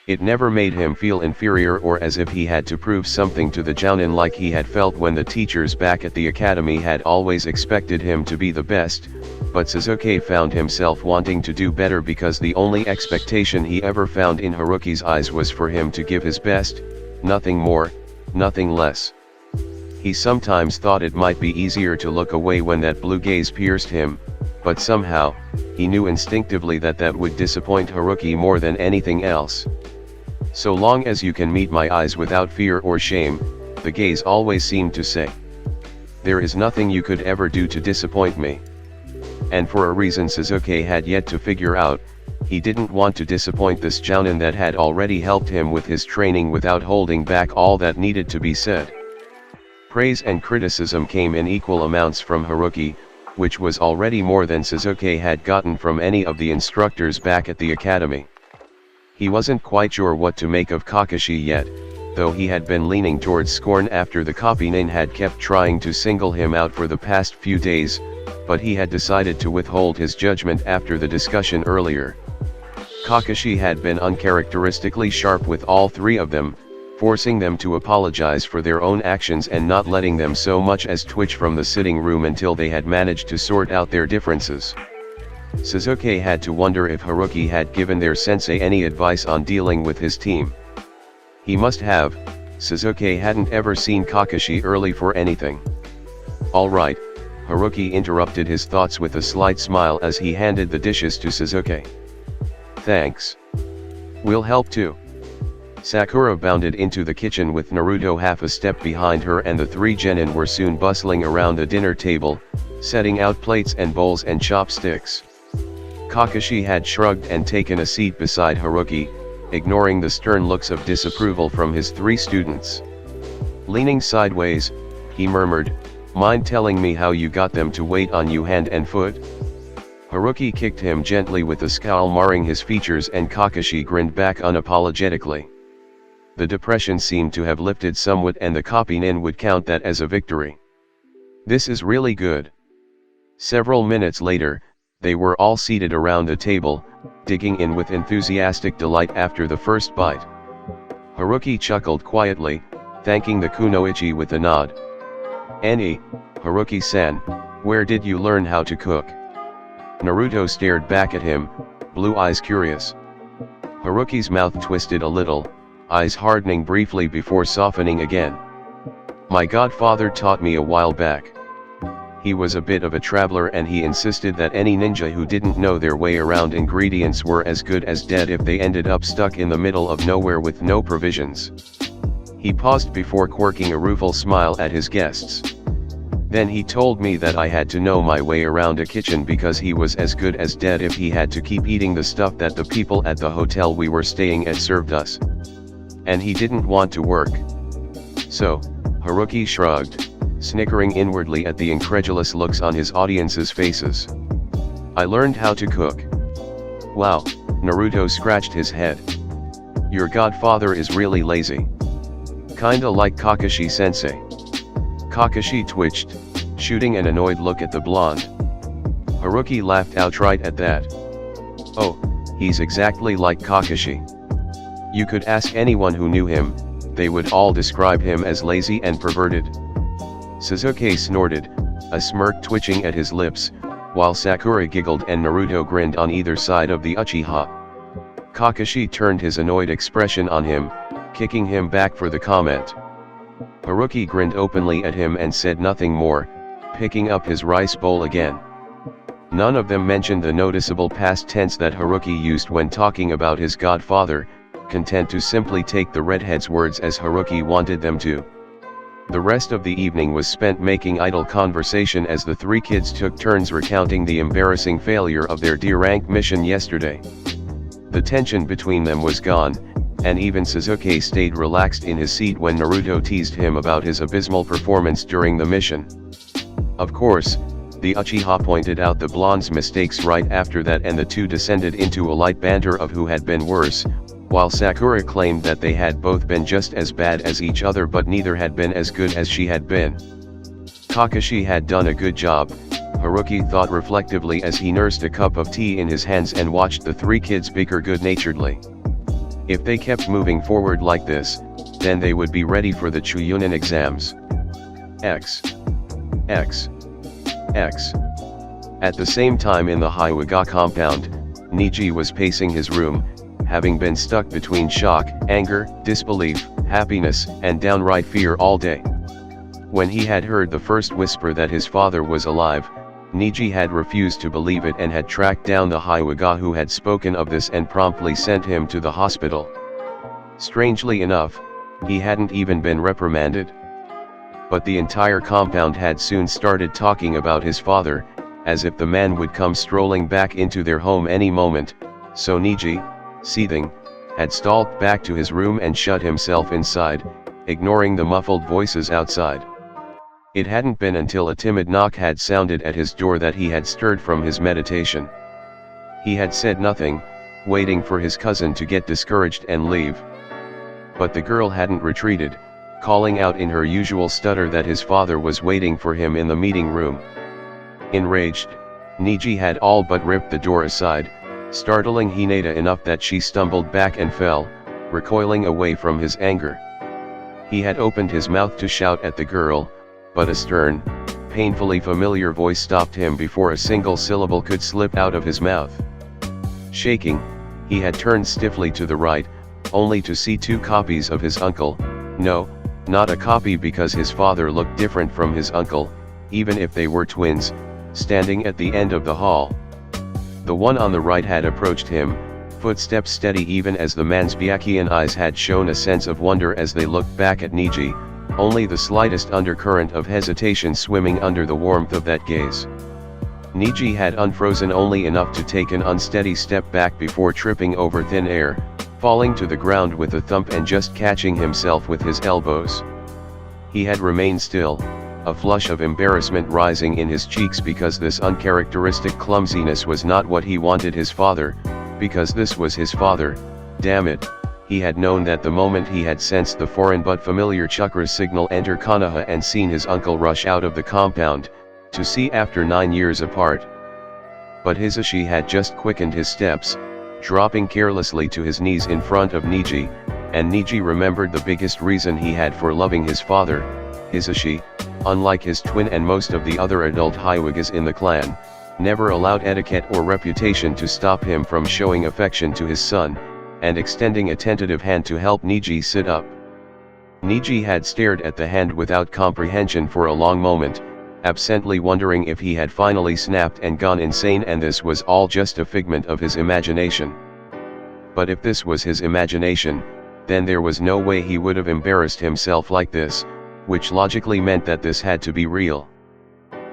It never made him feel inferior or as if he had to prove something to the Jounin like he had felt when the teachers back at the academy had always expected him to be the best, but Sasuke found himself wanting to do better because the only expectation he ever found in Haruki's eyes was for him to give his best, nothing more, nothing less. He sometimes thought it might be easier to look away when that blue gaze pierced him, but somehow, he knew instinctively that that would disappoint Haruki more than anything else. So long as you can meet my eyes without fear or shame, the gaze always seemed to say. There is nothing you could ever do to disappoint me. And for a reason Sasuke had yet to figure out, he didn't want to disappoint this Jounin that had already helped him with his training without holding back all that needed to be said. Praise and criticism came in equal amounts from Haruki, which was already more than Sasuke had gotten from any of the instructors back at the academy. He wasn't quite sure what to make of Kakashi yet, though he had been leaning towards scorn after the copynin had kept trying to single him out for the past few days, but he had decided to withhold his judgment after the discussion earlier. Kakashi had been uncharacteristically sharp with all three of them, forcing them to apologize for their own actions and not letting them so much as twitch from the sitting room until they had managed to sort out their differences. Sasuke had to wonder if Haruki had given their sensei any advice on dealing with his team. He must have. Sasuke hadn't ever seen Kakashi early for anything. Alright, Haruki interrupted his thoughts with a slight smile as he handed the dishes to Sasuke. Thanks. We'll help too. Sakura bounded into the kitchen with Naruto half a step behind her, and the three genin were soon bustling around the dinner table, setting out plates and bowls and chopsticks. Kakashi had shrugged and taken a seat beside Haruki, ignoring the stern looks of disapproval from his three students. Leaning sideways, he murmured, "Mind telling me how you got them to wait on you hand and foot?" Haruki kicked him gently with a scowl marring his features, and Kakashi grinned back unapologetically. The depression seemed to have lifted somewhat, and the copynin would count that as a victory. This is really good. Several minutes later, they were all seated around the table, digging in with enthusiastic delight after the first bite. Haruki chuckled quietly, thanking the kunoichi with a nod. "Annie, Haruki-san, where did you learn how to cook?" Naruto stared back at him, blue eyes curious. Haruki's mouth twisted a little, eyes hardening briefly before softening again. "My godfather taught me a while back. He was a bit of a traveler, and he insisted that any ninja who didn't know their way around ingredients were as good as dead if they ended up stuck in the middle of nowhere with no provisions." He paused before quirking a rueful smile at his guests. "Then he told me that I had to know my way around a kitchen because he was as good as dead if he had to keep eating the stuff that the people at the hotel we were staying at served us. And he didn't want to work. So," Haruki shrugged, snickering inwardly at the incredulous looks on his audience's faces. "I learned how to cook." "Wow," Naruto scratched his head. "Your godfather is really lazy. Kinda like Kakashi-sensei." Kakashi twitched, shooting an annoyed look at the blonde. Haruki laughed outright at that. "Oh, he's exactly like Kakashi. You could ask anyone who knew him, they would all describe him as lazy and perverted." Sasuke snorted, a smirk twitching at his lips, while Sakura giggled and Naruto grinned on either side of the Uchiha. Kakashi turned his annoyed expression on him, kicking him back for the comment. Haruki grinned openly at him and said nothing more, picking up his rice bowl again. None of them mentioned the noticeable past tense that Haruki used when talking about his godfather, content to simply take the redhead's words as Haruki wanted them to. The rest of the evening was spent making idle conversation as the three kids took turns recounting the embarrassing failure of their D-rank mission yesterday. The tension between them was gone, and even Sasuke stayed relaxed in his seat when Naruto teased him about his abysmal performance during the mission. Of course, the Uchiha pointed out the blonde's mistakes right after that, and the two descended into a light banter of who had been worse, while Sakura claimed that they had both been just as bad as each other but neither had been as good as she had been. Kakashi had done a good job, Haruki thought reflectively as he nursed a cup of tea in his hands and watched the three kids bicker good-naturedly. If they kept moving forward like this, then they would be ready for the Chuunin exams. X. At the same time in the Hyuga compound, Niji was pacing his room, having been stuck between shock, anger, disbelief, happiness, and downright fear all day. When he had heard the first whisper that his father was alive, Niji had refused to believe it and had tracked down the Hyuga who had spoken of this and promptly sent him to the hospital. Strangely enough, he hadn't even been reprimanded. But the entire compound had soon started talking about his father, as if the man would come strolling back into their home any moment, so Niji, seething, had stalked back to his room and shut himself inside, ignoring the muffled voices outside. It hadn't been until a timid knock had sounded at his door that he had stirred from his meditation. He had said nothing, waiting for his cousin to get discouraged and leave. But the girl hadn't retreated, calling out in her usual stutter that his father was waiting for him in the meeting room. Enraged, Niji had all but ripped the door aside, startling Hinata enough that she stumbled back and fell, recoiling away from his anger. He had opened his mouth to shout at the girl, but a stern, painfully familiar voice stopped him before a single syllable could slip out of his mouth. Shaking, he had turned stiffly to the right, only to see two copies of his uncle. No, not a copy because his father looked different from his uncle, even if they were twins, standing at the end of the hall. The one on the right had approached him, footsteps steady even as the man's Byakuyan eyes had shown a sense of wonder as they looked back at Niji, only the slightest undercurrent of hesitation swimming under the warmth of that gaze. Niji had unfrozen only enough to take an unsteady step back before tripping over thin air, falling to the ground with a thump and just catching himself with his elbows. He had remained still, a flush of embarrassment rising in his cheeks because this uncharacteristic clumsiness was not what he wanted his father, because this was his father. Damn it, he had known that the moment he had sensed the foreign but familiar chakra signal enter Konoha and seen his uncle rush out of the compound, to see after 9 years apart. But Hisashi had just quickened his steps, dropping carelessly to his knees in front of Niji, and Niji remembered the biggest reason he had for loving his father. Hisashi, unlike his twin and most of the other adult Hyugas in the clan, never allowed etiquette or reputation to stop him from showing affection to his son, and extending a tentative hand to help Niji sit up. Niji had stared at the hand without comprehension for a long moment, absently wondering if he had finally snapped and gone insane and this was all just a figment of his imagination. But if this was his imagination, then there was no way he would have embarrassed himself like this, which logically meant that this had to be real.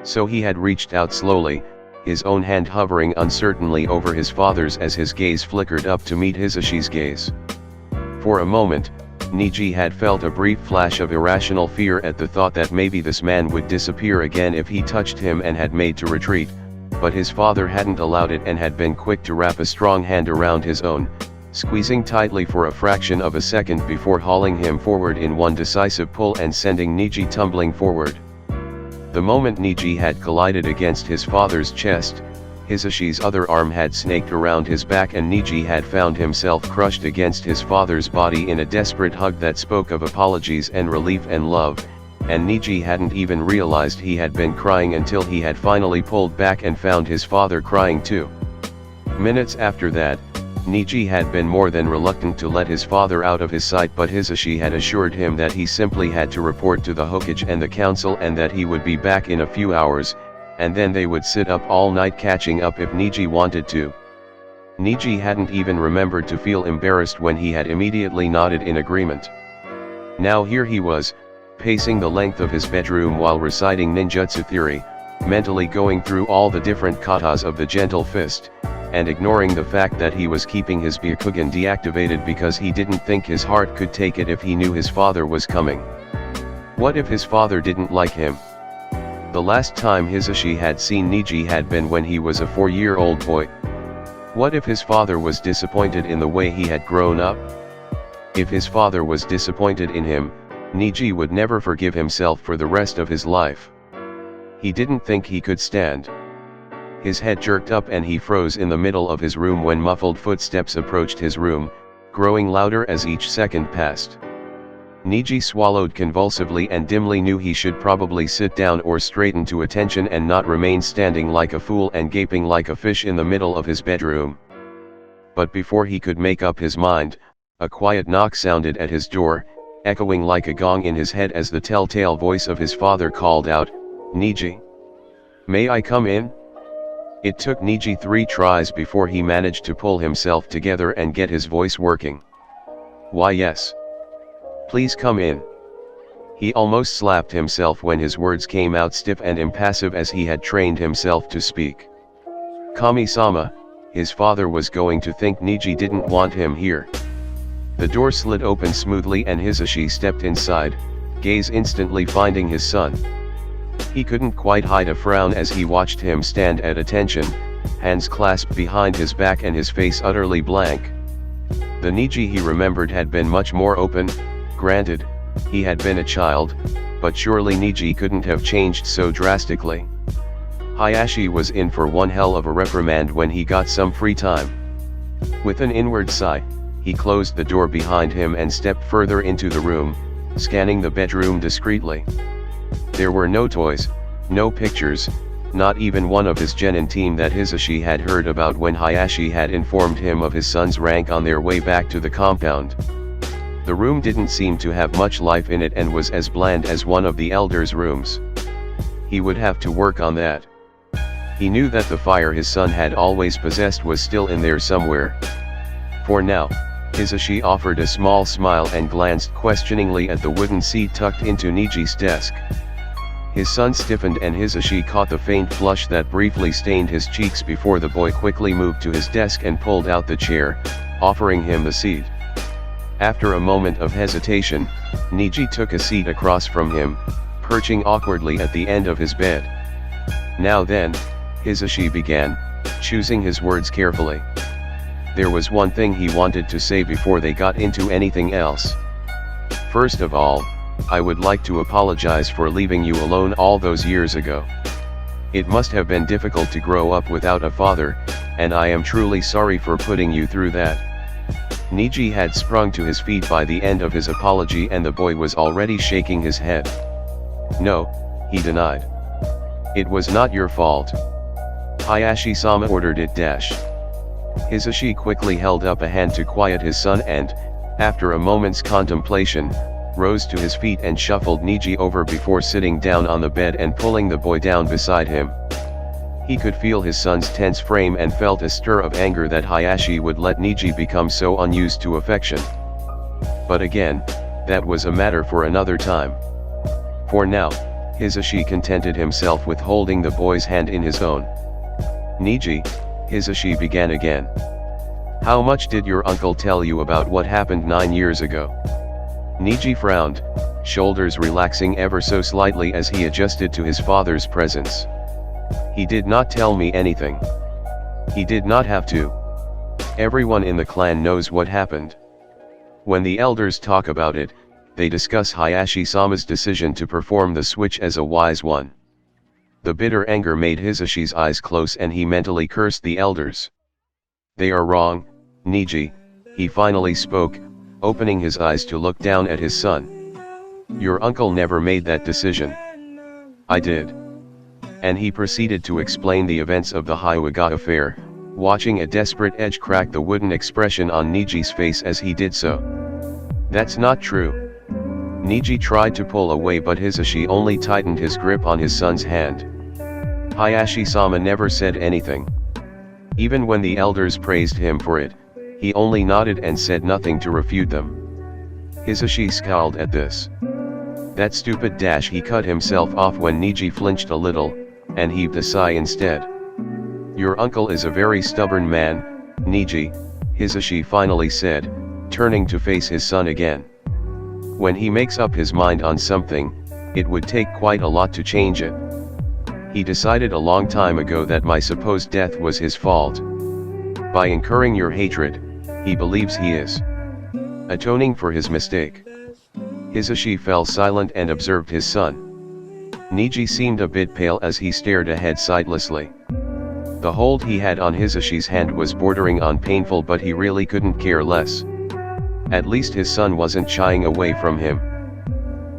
So he had reached out slowly, his own hand hovering uncertainly over his father's as his gaze flickered up to meet Hisashi's gaze. For a moment, Niji had felt a brief flash of irrational fear at the thought that maybe this man would disappear again if he touched him and had made to retreat, but his father hadn't allowed it and had been quick to wrap a strong hand around his own, squeezing tightly for a fraction of a second before hauling him forward in one decisive pull and sending Niji tumbling forward. The moment Niji had collided against his father's chest, Hisashi's other arm had snaked around his back and Niji had found himself crushed against his father's body in a desperate hug that spoke of apologies and relief and love, and Niji hadn't even realized he had been crying until he had finally pulled back and found his father crying too. Minutes after that, Niji had been more than reluctant to let his father out of his sight, but Hisashi had assured him that he simply had to report to the Hokage and the council and that he would be back in a few hours, and then they would sit up all night catching up if Niji wanted to. Niji hadn't even remembered to feel embarrassed when he had immediately nodded in agreement. Now here he was, pacing the length of his bedroom while reciting ninjutsu theory, mentally going through all the different katas of the gentle fist, and ignoring the fact that he was keeping his Byakugan deactivated because he didn't think his heart could take it if he knew his father was coming. What if his father didn't like him? The last time Hisashi had seen Niji had been when he was a 4-year-old boy. What if his father was disappointed in the way he had grown up? If his father was disappointed in him, Niji would never forgive himself for the rest of his life. He didn't think he could stand. His head jerked up and he froze in the middle of his room when muffled footsteps approached his room, growing louder as each second passed. Niji swallowed convulsively and dimly knew he should probably sit down or straighten to attention and not remain standing like a fool and gaping like a fish in the middle of his bedroom. But before he could make up his mind, a quiet knock sounded at his door, echoing like a gong in his head as the telltale voice of his father called out, "Niji? May I come in?" It took Niji 3 tries before he managed to pull himself together and get his voice working. "Why, yes. Please come in." He almost slapped himself when his words came out stiff and impassive as he had trained himself to speak. Kami-sama, his father was going to think Niji didn't want him here. The door slid open smoothly and Hisashi stepped inside, gaze instantly finding his son. He couldn't quite hide a frown as he watched him stand at attention, hands clasped behind his back and his face utterly blank. The Niji he remembered had been much more open. Granted, he had been a child, but surely Niji couldn't have changed so drastically. Hayashi was in for one hell of a reprimand when he got some free time. With an inward sigh, he closed the door behind him and stepped further into the room, scanning the bedroom discreetly. There were no toys, no pictures, not even one of his genin team that Hisashi had heard about when Hayashi had informed him of his son's rank on their way back to the compound. The room didn't seem to have much life in it and was as bland as one of the elders' rooms. He would have to work on that. He knew that the fire his son had always possessed was still in there somewhere. For now, Hisashi offered a small smile and glanced questioningly at the wooden seat tucked into Niji's desk. His son stiffened and Hisashi caught the faint flush that briefly stained his cheeks before the boy quickly moved to his desk and pulled out the chair, offering him the seat. After a moment of hesitation, Niji took a seat across from him, perching awkwardly at the end of his bed. "Now then," Hisashi began, choosing his words carefully. There was one thing he wanted to say before they got into anything else. "First of all, I would like to apologize for leaving you alone all those years ago. It must have been difficult to grow up without a father, and I am truly sorry for putting you through that." Niji had sprung to his feet by the end of his apology and the boy was already shaking his head. "No," he denied. "It was not your fault. Hayashi-sama ordered it. Hisashi quickly held up a hand to quiet his son and, after a moment's contemplation, rose to his feet and shuffled Niji over before sitting down on the bed and pulling the boy down beside him. He could feel his son's tense frame and felt a stir of anger that Hayashi would let Niji become so unused to affection. But again, that was a matter for another time. For now, Hisashi contented himself with holding the boy's hand in his own. "Niji," Hisashi began again. "How much did your uncle tell you about what happened 9 years ago?" Niji frowned, shoulders relaxing ever so slightly as he adjusted to his father's presence. "He did not tell me anything. He did not have to. Everyone in the clan knows what happened. When the elders talk about it, they discuss Hayashi-sama's decision to perform the switch as a wise one." The bitter anger made Hisashi's eyes close and he mentally cursed the elders. "They are wrong, Niji," he finally spoke, opening his eyes to look down at his son. "Your uncle never made that decision. I did." And he proceeded to explain the events of the Hyuga affair, watching a desperate edge crack the wooden expression on Niji's face as he did so. "That's not true." Niji tried to pull away but Hisashi only tightened his grip on his son's hand. Hayashi-sama never said anything. Even when the elders praised him for it, he only nodded and said nothing to refute them. Hisashi scowled at this. "That stupid dash," he cut himself off when Niji flinched a little, and heaved a sigh instead. "Your uncle is a very stubborn man, Niji," Hisashi finally said, turning to face his son again. "When he makes up his mind on something, it would take quite a lot to change it. He decided a long time ago that my supposed death was his fault. By incurring your hatred, he believes he is atoning for his mistake. Hisashi fell silent and observed his son. Niji seemed a bit pale as he stared ahead sightlessly. The hold he had on Hisashi's hand was bordering on painful, but he really couldn't care less. At least his son wasn't shying away from him.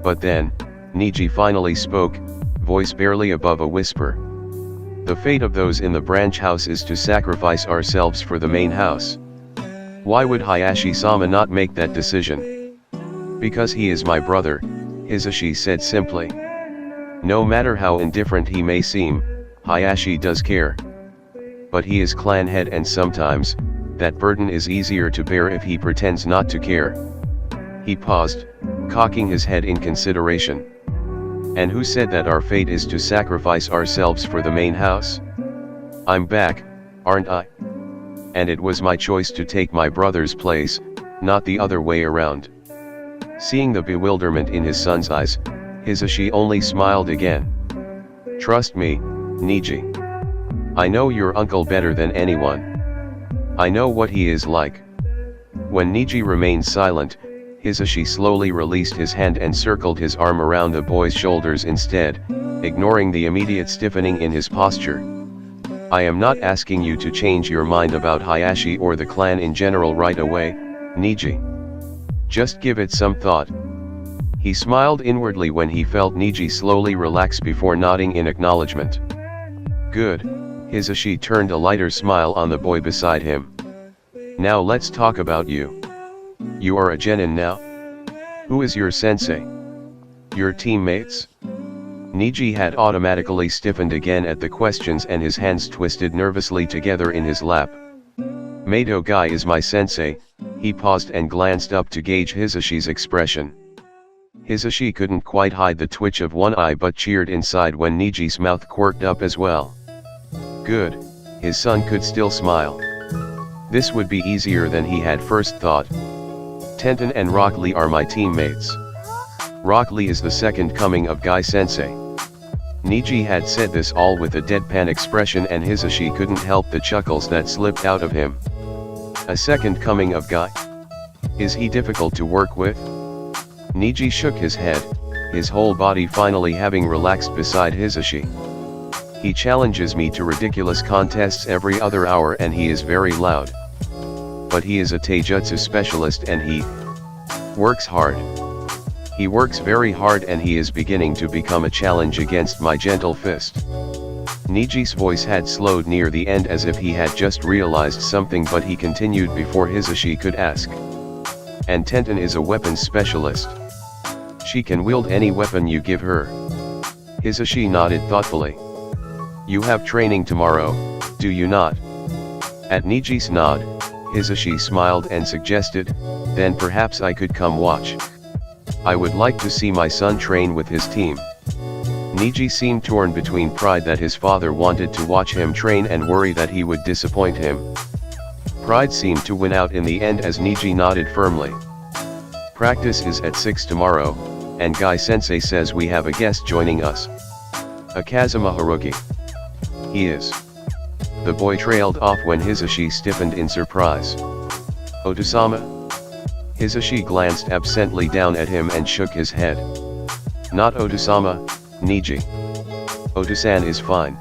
But then, Niji finally spoke, voice barely above a whisper. The fate of those in the branch house is to sacrifice ourselves for the main house. Why would Hayashi-sama not make that decision? Because he is my brother, Hisashi said simply. No matter how indifferent he may seem, Hayashi does care. But he is clan head, and sometimes, that burden is easier to bear if he pretends not to care. He paused, cocking his head in consideration. And who said that our fate is to sacrifice ourselves for the main house? I'm back, aren't I? And it was my choice to take my brother's place, not the other way around. Seeing the bewilderment in his son's eyes, Hisashi only smiled again. Trust me, Niji. I know your uncle better than anyone. I know what he is like. When Niji remained silent, Hisashi slowly released his hand and circled his arm around the boy's shoulders instead, ignoring the immediate stiffening in his posture. I am not asking you to change your mind about Hayashi or the clan in general right away, Niji. Just give it some thought. He smiled inwardly when he felt Niji slowly relax before nodding in acknowledgement. Good. Hisashi turned a lighter smile on the boy beside him. Now let's talk about you. You are a genin now? Who is your sensei? Your teammates? Niji had automatically stiffened again at the questions, and his hands twisted nervously together in his lap. Mato Guy is my sensei. He paused and glanced up to gauge Hisashi's expression. Hisashi couldn't quite hide the twitch of one eye, but cheered inside when Niji's mouth quirked up as well. Good, his son could still smile. This would be easier than he had first thought. Tenten and Rock Lee are my teammates. Rock Lee is the second coming of Guy Sensei. Niji had said this all with a deadpan expression, and Hisashi couldn't help the chuckles that slipped out of him. A second coming of Guy? Is he difficult to work with? Niji shook his head, his whole body finally having relaxed beside Hisashi. He challenges me to ridiculous contests every other hour, and he is very loud. But he is a taijutsu specialist and he works hard. He works very hard, and he is beginning to become a challenge against my gentle fist. Niji's voice had slowed near the end as if he had just realized something, but he continued before Hisashi could ask. And Tenten is a weapons specialist. She can wield any weapon you give her. Hisashi nodded thoughtfully. You have training tomorrow, do you not? At Niji's nod, Hisashi smiled and suggested, then perhaps I could come watch. I would like to see my son train with his team. Niji seemed torn between pride that his father wanted to watch him train and worry that he would disappoint him. Pride seemed to win out in the end as Niji nodded firmly. Practice is at 6 tomorrow, and Guy Sensei says we have a guest joining us. A Kazuma Haruki. He is. The boy trailed off when Hisashi stiffened in surprise. Oto-sama? Hisashi glanced absently down at him and shook his head. Not Oto-sama, Niji. Oto-san is fine.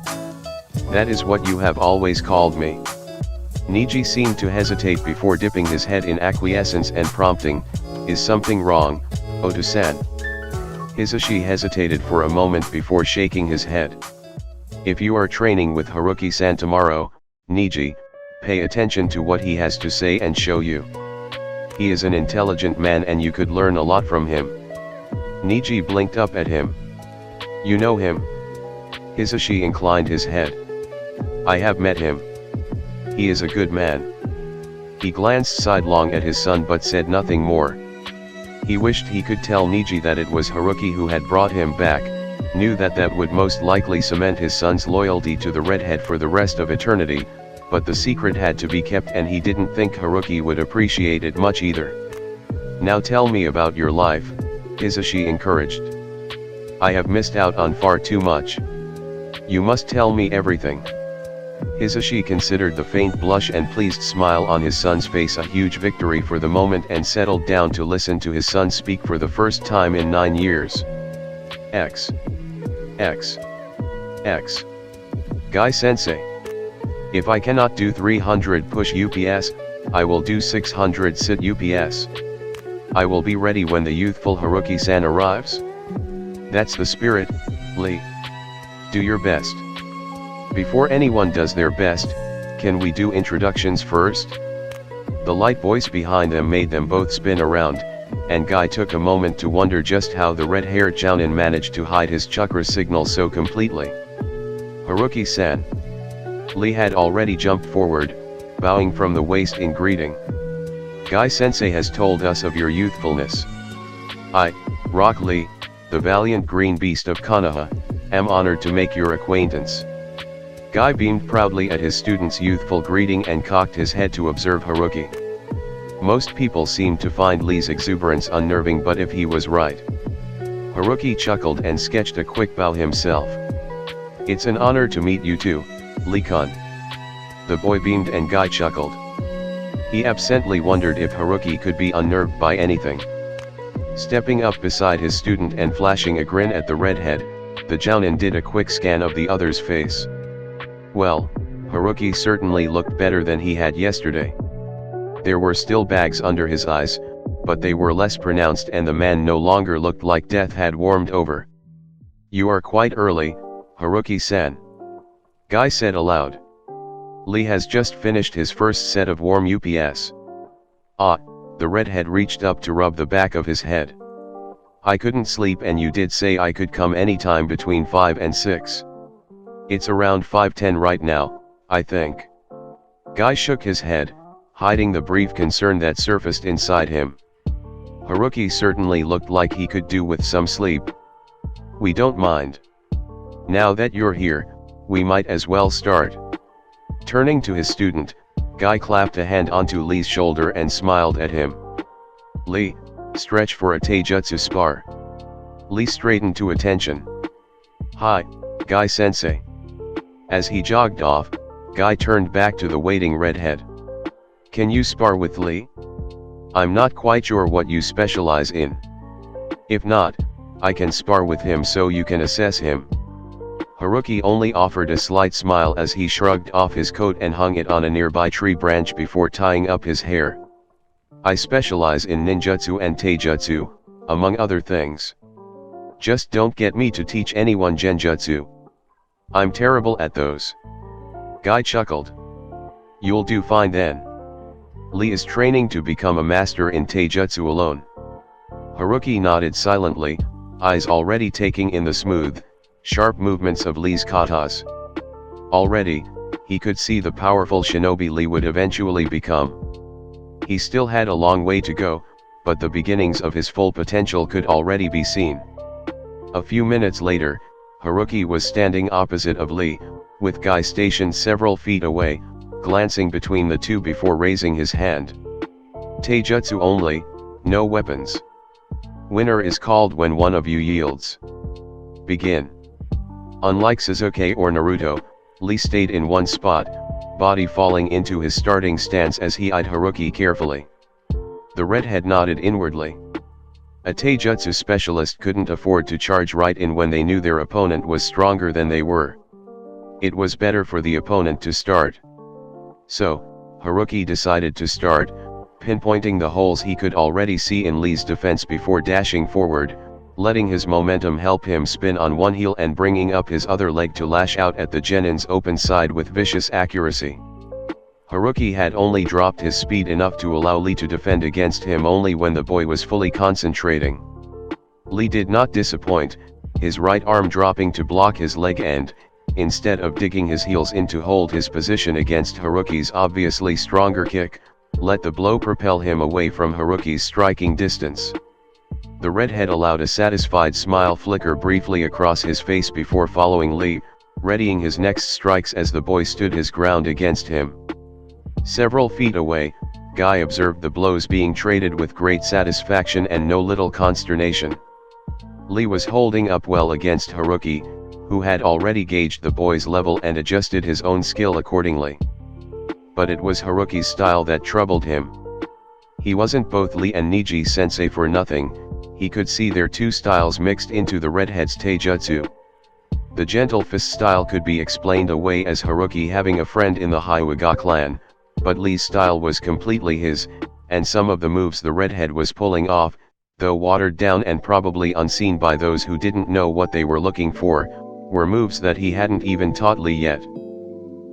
That is what you have always called me. Niji seemed to hesitate before dipping his head in acquiescence and prompting, is something wrong, Oto-san? Hisashi hesitated for a moment before shaking his head. If you are training with Haruki-san tomorrow, Niji, pay attention to what he has to say and show you. He is an intelligent man and you could learn a lot from him. Niji blinked up at him. You know him? Hisashi inclined his head. I have met him. He is a good man. He glanced sidelong at his son but said nothing more. He wished he could tell Niji that it was Haruki who had brought him back, knew that that would most likely cement his son's loyalty to the redhead for the rest of eternity, but the secret had to be kept and he didn't think Haruki would appreciate it much either. Now tell me about your life, Hisashi encouraged. I have missed out on far too much. You must tell me everything. Hisashi considered the faint blush and pleased smile on his son's face a huge victory for the moment and settled down to listen to his son speak for the first time in 9 years. X. X. X. Guy-sensei. If I cannot do 300 push UPS, I will do 600 sit UPS. I will be ready when the youthful Haruki-san arrives. That's the spirit, Lee. Do your best. Before anyone does their best, can we do introductions first? The light voice behind them made them both spin around, and Guy took a moment to wonder just how the red-haired Jounin managed to hide his chakra signal so completely. Haruki-san. Lee had already jumped forward, bowing from the waist in greeting. Guy-sensei has told us of your youthfulness. I, Rock Lee, the valiant green beast of Konoha, am honored to make your acquaintance. Guy beamed proudly at his student's youthful greeting and cocked his head to observe Haruki. Most people seemed to find Lee's exuberance unnerving, but if he was right. Haruki chuckled and sketched a quick bow himself. It's an honor to meet you too, Lee-kun. The boy beamed and Guy chuckled. He absently wondered if Haruki could be unnerved by anything. Stepping up beside his student and flashing a grin at the redhead, the Jounin did a quick scan of the other's face. Well, Haruki certainly looked better than he had yesterday. There were still bags under his eyes, but they were less pronounced and the man no longer looked like death had warmed over. You are quite early, Haruki-san. Guy said aloud. Lee has just finished his first set of warm UPS. Ah, the redhead reached up to rub the back of his head. I couldn't sleep and you did say I could come anytime between 5 and 6. It's around 5:10 right now, I think. Guy shook his head, hiding the brief concern that surfaced inside him. Haruki certainly looked like he could do with some sleep. We don't mind. Now that you're here, we might as well start. Turning to his student, Guy clapped a hand onto Lee's shoulder and smiled at him. Lee, stretch for a taijutsu spar. Lee straightened to attention. Hi, Guy-sensei. As he jogged off, Guy turned back to the waiting redhead. Can you spar with Lee? I'm not quite sure what you specialize in. If not, I can spar with him so you can assess him. Haruki only offered a slight smile as he shrugged off his coat and hung it on a nearby tree branch before tying up his hair. I specialize in ninjutsu and taijutsu, among other things. Just don't get me to teach anyone genjutsu. I'm terrible at those. Guy chuckled. You'll do fine then. Lee is training to become a master in taijutsu alone. Haruki nodded silently, eyes already taking in the smooth, sharp movements of Lee's katas. Already, he could see the powerful shinobi Lee would eventually become. He still had a long way to go, but the beginnings of his full potential could already be seen. A few minutes later, Haruki was standing opposite of Lee, with Guy stationed several feet away, glancing between the two before raising his hand. Taijutsu only, no weapons. Winner is called when one of you yields. Begin. Unlike Sasuke or Naruto, Lee stayed in one spot, body falling into his starting stance as he eyed Haruki carefully. The redhead nodded inwardly. A taijutsu specialist couldn't afford to charge right in when they knew their opponent was stronger than they were. It was better for the opponent to start. So, Haruki decided to start, pinpointing the holes he could already see in Lee's defense before dashing forward, letting his momentum help him spin on one heel and bringing up his other leg to lash out at the genin's open side with vicious accuracy. Haruki had only dropped his speed enough to allow Lee to defend against him only when the boy was fully concentrating. Lee did not disappoint, his right arm dropping to block his leg and, instead of digging his heels in to hold his position against Haruki's obviously stronger kick, let the blow propel him away from Haruki's striking distance. The redhead allowed a satisfied smile flicker briefly across his face before following Lee, readying his next strikes as the boy stood his ground against him. Several feet away, Guy observed the blows being traded with great satisfaction and no little consternation. Lee was holding up well against Haruki, who had already gauged the boy's level and adjusted his own skill accordingly. But it was Haruki's style that troubled him. He wasn't both Lee and Niji sensei for nothing, he could see their two styles mixed into the redhead's taijutsu. The gentle fist style could be explained away as Haruki having a friend in the Hyuga clan, but Lee's style was completely his, and some of the moves the redhead was pulling off, though watered down and probably unseen by those who didn't know what they were looking for, were moves that he hadn't even taught Lee yet.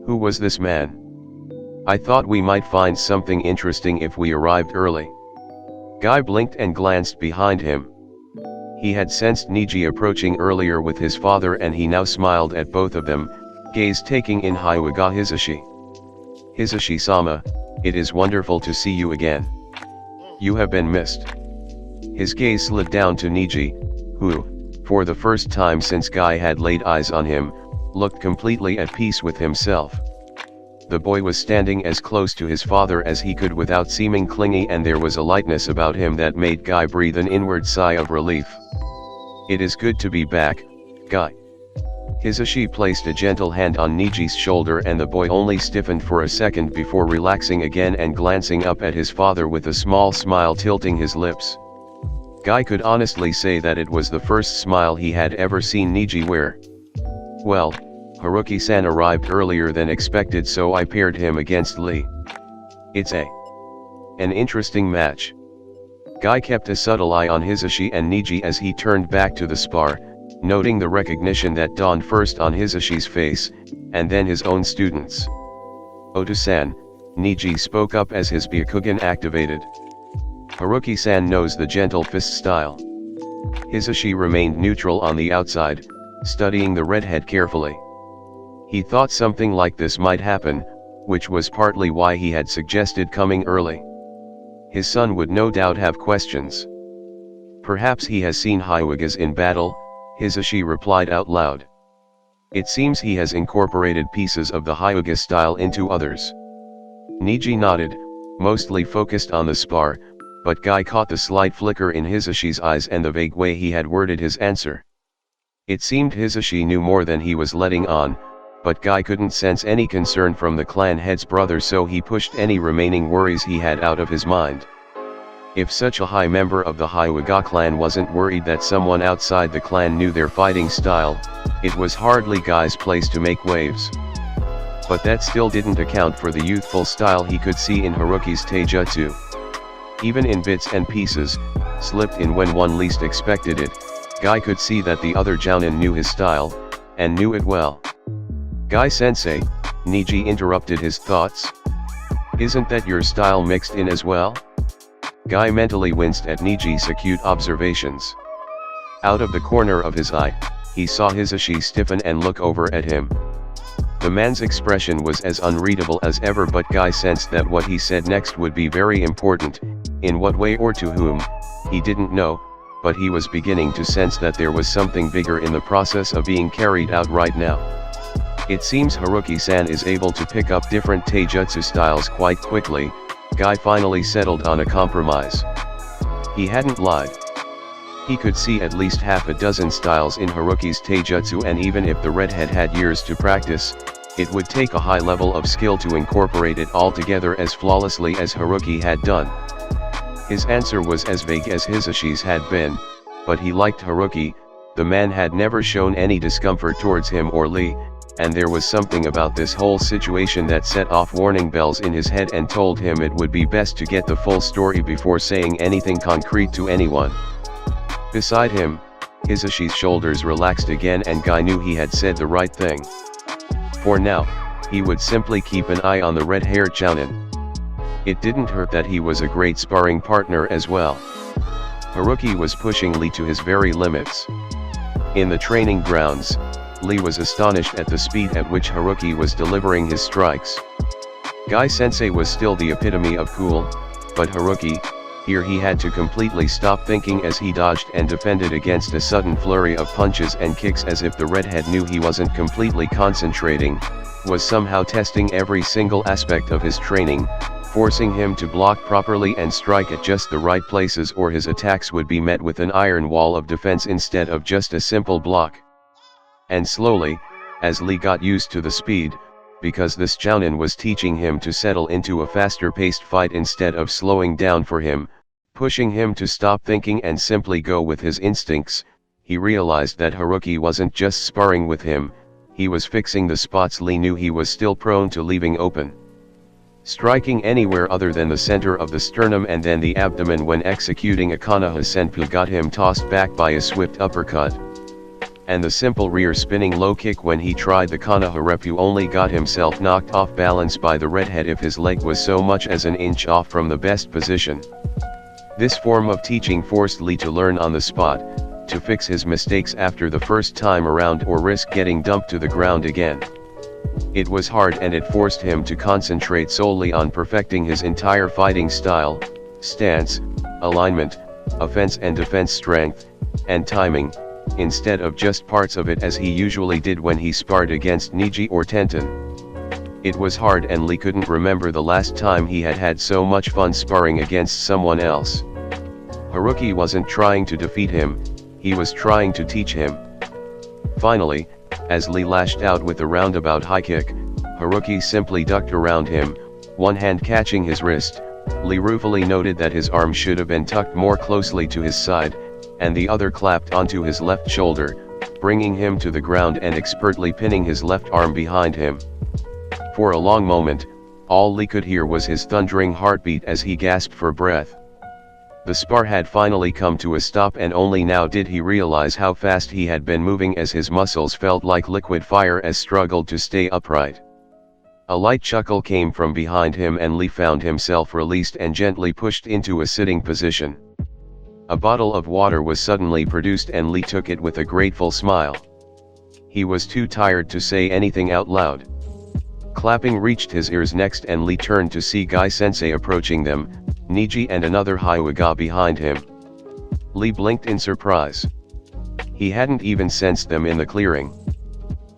Who was this man? I thought we might find something interesting if we arrived early. Guy blinked and glanced behind him. He had sensed Niji approaching earlier with his father and he now smiled at both of them, gaze taking in Hyuga Hisashi. Hisashi-sama, it is wonderful to see you again. You have been missed. His gaze slid down to Niji, who, for the first time since Guy had laid eyes on him, looked completely at peace with himself. The boy was standing as close to his father as he could without seeming clingy, and there was a lightness about him that made Guy breathe an inward sigh of relief. It is good to be back, Guy. Hisashi placed a gentle hand on Niji's shoulder and the boy only stiffened for a second before relaxing again and glancing up at his father with a small smile tilting his lips. Guy could honestly say that it was the first smile he had ever seen Niji wear. Well, Haruki-san arrived earlier than expected, so I paired him against Lee. It's an interesting match. Guy kept a subtle eye on Hisashi and Niji as he turned back to the spar, noting the recognition that dawned first on Hisashi's face, and then his own students. Oto-san, Niji spoke up as his Byakugan activated. Haruki-san knows the gentle fist style. Hisashi remained neutral on the outside, studying the redhead carefully. He thought something like this might happen, which was partly why he had suggested coming early. His son would no doubt have questions. Perhaps he has seen Hyugas in battle, Hisashi replied out loud. It seems he has incorporated pieces of the Hyuga style into others. Niji nodded, mostly focused on the spar, but Guy caught the slight flicker in Hisashi's eyes and the vague way he had worded his answer. It seemed Hisashi knew more than he was letting on, but Guy couldn't sense any concern from the clan head's brother, so he pushed any remaining worries he had out of his mind. If such a high member of the Hyuga clan wasn't worried that someone outside the clan knew their fighting style, it was hardly Guy's place to make waves. But that still didn't account for the youthful style he could see in Haruki's taijutsu. Even in bits and pieces, slipped in when one least expected it, Guy could see that the other jounin knew his style, and knew it well. Guy-sensei, Niji interrupted his thoughts. Isn't that your style mixed in as well? Guy mentally winced at Niji's acute observations. Out of the corner of his eye, he saw Hisashi stiffen and look over at him. The man's expression was as unreadable as ever, but Guy sensed that what he said next would be very important. In what way or to whom, he didn't know, but he was beginning to sense that there was something bigger in the process of being carried out right now. It seems Haruki-san is able to pick up different taijutsu styles quite quickly. Guy finally settled on a compromise. He hadn't lied. He could see at least half a dozen styles in Haruki's taijutsu, and even if the redhead had years to practice, it would take a high level of skill to incorporate it all together as flawlessly as Haruki had done. His answer was as vague as Hisashi's had been, but he liked Haruki. The man had never shown any discomfort towards him or Lee, and there was something about this whole situation that set off warning bells in his head and told him it would be best to get the full story before saying anything concrete to anyone. Beside him, Hisashi's shoulders relaxed again, and Guy knew he had said the right thing. For now, he would simply keep an eye on the red-haired jounin. It didn't hurt that he was a great sparring partner as well. Haruki was pushing Lee to his very limits. In the training grounds, Lee was astonished at the speed at which Haruki was delivering his strikes. Guy-sensei was still the epitome of cool, but Haruki, here he had to completely stop thinking as he dodged and defended against a sudden flurry of punches and kicks, as if the redhead knew he wasn't completely concentrating, was somehow testing every single aspect of his training, forcing him to block properly and strike at just the right places, or his attacks would be met with an iron wall of defense instead of just a simple block. And slowly, as Lee got used to the speed, because this jounin was teaching him to settle into a faster-paced fight instead of slowing down for him, pushing him to stop thinking and simply go with his instincts, he realized that Haruki wasn't just sparring with him, he was fixing the spots Lee knew he was still prone to leaving open. Striking anywhere other than the center of the sternum and then the abdomen when executing a Konoha Senpu got him tossed back by a swift uppercut. And the simple rear spinning low kick when he tried the Konoha Reppu only got himself knocked off balance by the redhead if his leg was so much as an inch off from the best position. This form of teaching forced Lee to learn on the spot, to fix his mistakes after the first time around or risk getting dumped to the ground again. It was hard and it forced him to concentrate solely on perfecting his entire fighting style, stance, alignment, offense and defense strength, and timing, instead of just parts of it as he usually did when he sparred against Niji or Tenten. It was hard and Lee couldn't remember the last time he had had so much fun sparring against someone else. Haruki wasn't trying to defeat him, he was trying to teach him. Finally, as Lee lashed out with a roundabout high kick, Haruki simply ducked around him, one hand catching his wrist. Lee ruefully noted that his arm should have been tucked more closely to his side, and the other clapped onto his left shoulder, bringing him to the ground and expertly pinning his left arm behind him. For a long moment, all Lee could hear was his thundering heartbeat as he gasped for breath. The spar had finally come to a stop and only now did he realize how fast he had been moving as his muscles felt like liquid fire as struggled to stay upright. A light chuckle came from behind him and Lee found himself released and gently pushed into a sitting position. A bottle of water was suddenly produced and Lee took it with a grateful smile. He was too tired to say anything out loud. Clapping reached his ears next and Lee turned to see Guy-sensei approaching them, Niji and another Hyuga behind him. Lee blinked in surprise. He hadn't even sensed them in the clearing.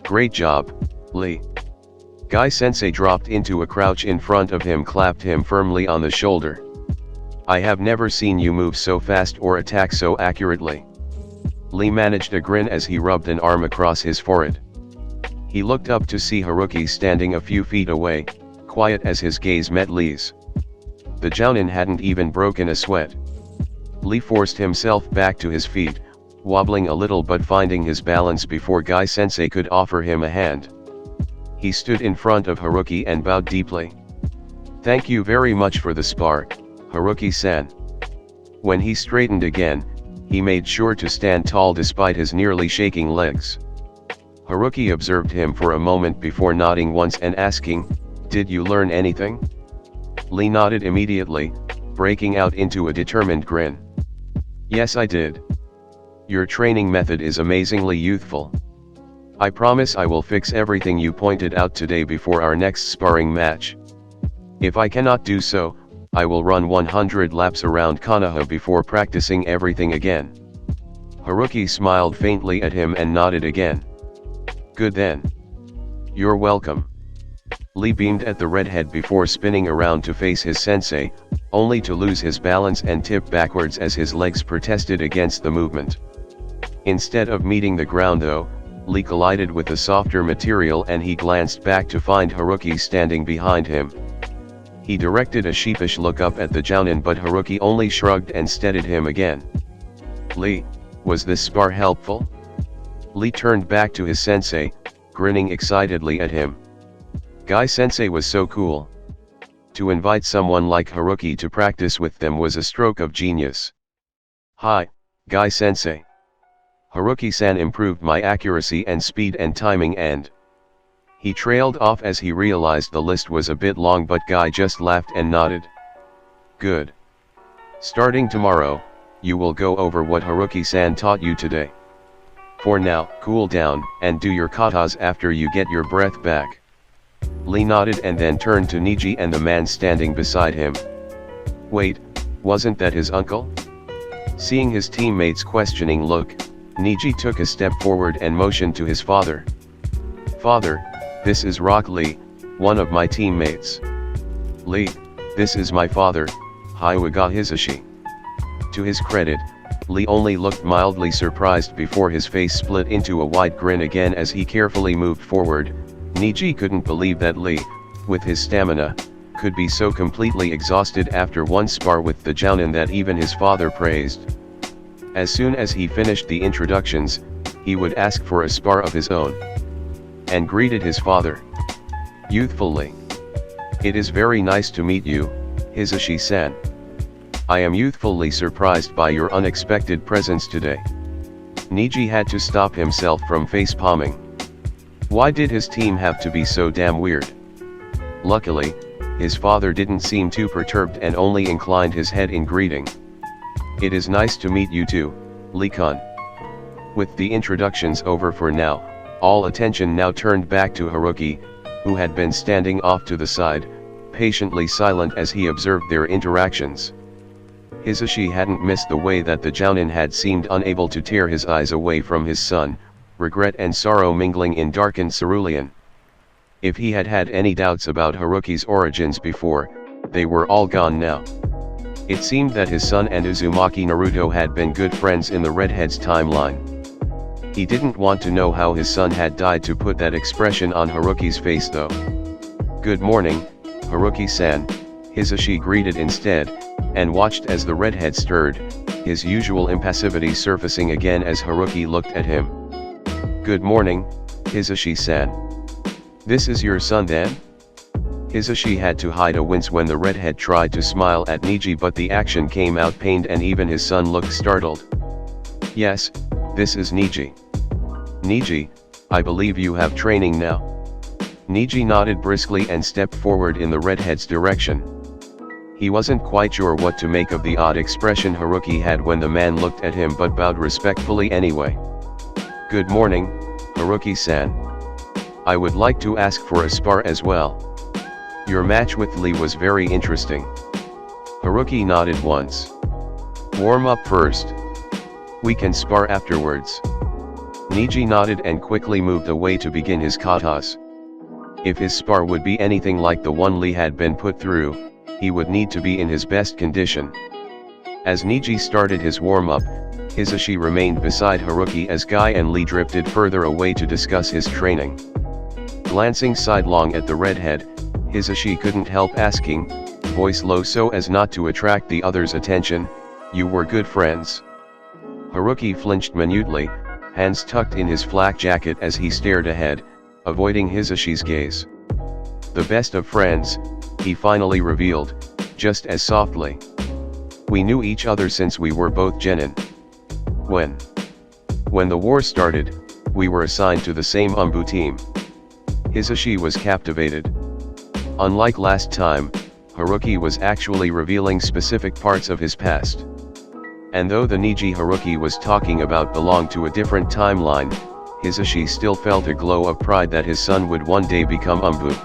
Great job, Lee. Guy-sensei dropped into a crouch in front of him, clapped him firmly on the shoulder. I have never seen you move so fast or attack so accurately. Lee managed a grin as he rubbed an arm across his forehead. He looked up to see Haruki standing a few feet away, quiet as his gaze met Lee's. The jounin hadn't even broken a sweat. Lee forced himself back to his feet, wobbling a little but finding his balance before Guy-sensei could offer him a hand. He stood in front of Haruki and bowed deeply. Thank you very much for the spar, Haruki-san. When he straightened again, he made sure to stand tall despite his nearly shaking legs. Haruki observed him for a moment before nodding once and asking, "Did you learn anything?" Lee nodded immediately, breaking out into a determined grin. "Yes, I did. Your training method is amazingly youthful. I promise I will fix everything you pointed out today before our next sparring match. If I cannot do so, I will run 100 laps around Konoha before practicing everything again." Haruki smiled faintly at him and nodded again. "Good then. You're welcome." Lee beamed at the redhead before spinning around to face his sensei, only to lose his balance and tip backwards as his legs protested against the movement. Instead of meeting the ground though, Lee collided with the softer material and he glanced back to find Haruki standing behind him. He directed a sheepish look up at the jounin but Haruki only shrugged and steadied him again. "Lee, was this spar helpful?" Lee turned back to his sensei, grinning excitedly at him. Guy-sensei was so cool. To invite someone like Haruki to practice with them was a stroke of genius. "Hi, Guy-sensei. Haruki-san improved my accuracy and speed and timing and..." He trailed off as he realized the list was a bit long but Guy just laughed and nodded. "Good. Starting tomorrow, you will go over what Haruki-san taught you today. For now, cool down and do your katas after you get your breath back." Lee nodded and then turned to Niji and the man standing beside him. "Wait, wasn't that his uncle?" Seeing his teammate's questioning look, Niji took a step forward and motioned to his father. "Father, this is Rock Lee, one of my teammates." "Lee, this is my father, Hyuga Hisashi." To his credit, Lee only looked mildly surprised before his face split into a wide grin again as he carefully moved forward. Niji couldn't believe that Lee, with his stamina, could be so completely exhausted after one spar with the Jounin that even his father praised. As soon as he finished the introductions, he would ask for a spar of his own. And greeted his father youthfully. "It is very nice to meet you, Hisashi-san. I am youthfully surprised by your unexpected presence today." Niji had to stop himself from face-palming. Why did his team have to be so damn weird? Luckily, his father didn't seem too perturbed and only inclined his head in greeting. "It is nice to meet you too, Lee-kun." With the introductions over for now, all attention now turned back to Haruki, who had been standing off to the side, patiently silent as he observed their interactions. Hisashi hadn't missed the way that the Jounin had seemed unable to tear his eyes away from his son, regret and sorrow mingling in darkened cerulean. If he had had any doubts about Haruki's origins before, they were all gone now. It seemed that his son and Uzumaki Naruto had been good friends in the redhead's timeline. He didn't want to know how his son had died to put that expression on Haruki's face though. "Good morning, Haruki-san," Hisashi greeted instead, and watched as the redhead stirred, his usual impassivity surfacing again as Haruki looked at him. "Good morning, Hisashi-san. This is your son then?" Hisashi had to hide a wince when the redhead tried to smile at Niji, but the action came out pained and even his son looked startled. "Yes, this is Niji." "Niji, I believe you have training now." Niji nodded briskly and stepped forward in the redhead's direction. He wasn't quite sure what to make of the odd expression Haruki had when the man looked at him, but bowed respectfully anyway. "Good morning, Haruki-san. I would like to ask for a spar as well. Your match with Lee was very interesting." Haruki nodded once. "Warm up first. We can spar afterwards." Niji nodded and quickly moved away to begin his katas. If his spar would be anything like the one Lee had been put through, he would need to be in his best condition. As Niji started his warm-up, Hisashi remained beside Haruki as Guy and Lee drifted further away to discuss his training. Glancing sidelong at the redhead, Hisashi couldn't help asking, voice low so as not to attract the others' attention, "You were good friends?" Haruki flinched minutely, hands tucked in his flak jacket as he stared ahead, avoiding Hisashi's gaze. "The best of friends," he finally revealed, just as softly. "We knew each other since we were both genin. When the war started, we were assigned to the same Umbu team." Hisashi was captivated. Unlike last time, Haruki was actually revealing specific parts of his past. And though the Niji Haruki was talking about belonged to a different timeline, Hisashi still felt a glow of pride that his son would one day become Umbu.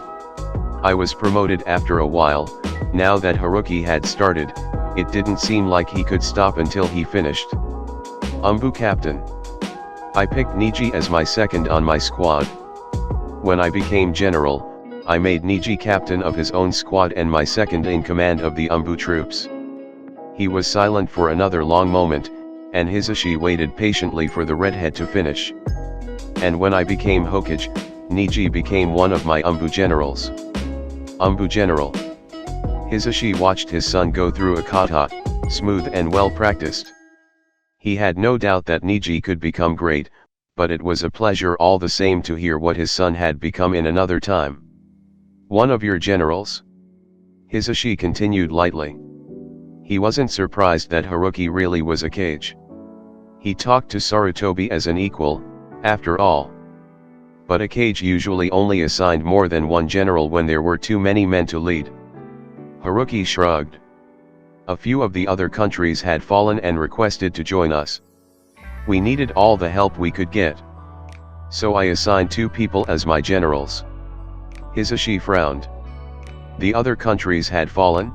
"I was promoted after a while. Now that Haruki had started, it didn't seem like he could stop until he finished. Umbu captain. I picked Niji as my second on my squad. When I became general, I made Niji captain of his own squad and my second in command of the Umbu troops." He was silent for another long moment, and Hisashi waited patiently for the redhead to finish. "And when I became Hokage, Niji became one of my Umbu generals." Umbu general. Hisashi watched his son go through a kata, smooth and well practiced. He had no doubt that Niji could become great, but it was a pleasure all the same to hear what his son had become in another time. "One of your generals?" Hisashi continued lightly. He wasn't surprised that Haruki really was a Kage. He talked to Sarutobi as an equal, after all. But a Kage usually only assigned more than one general when there were too many men to lead. Haruki shrugged. "A few of the other countries had fallen and requested to join us. We needed all the help we could get. So I assigned 2 people as my generals." Hisashi frowned. The other countries had fallen?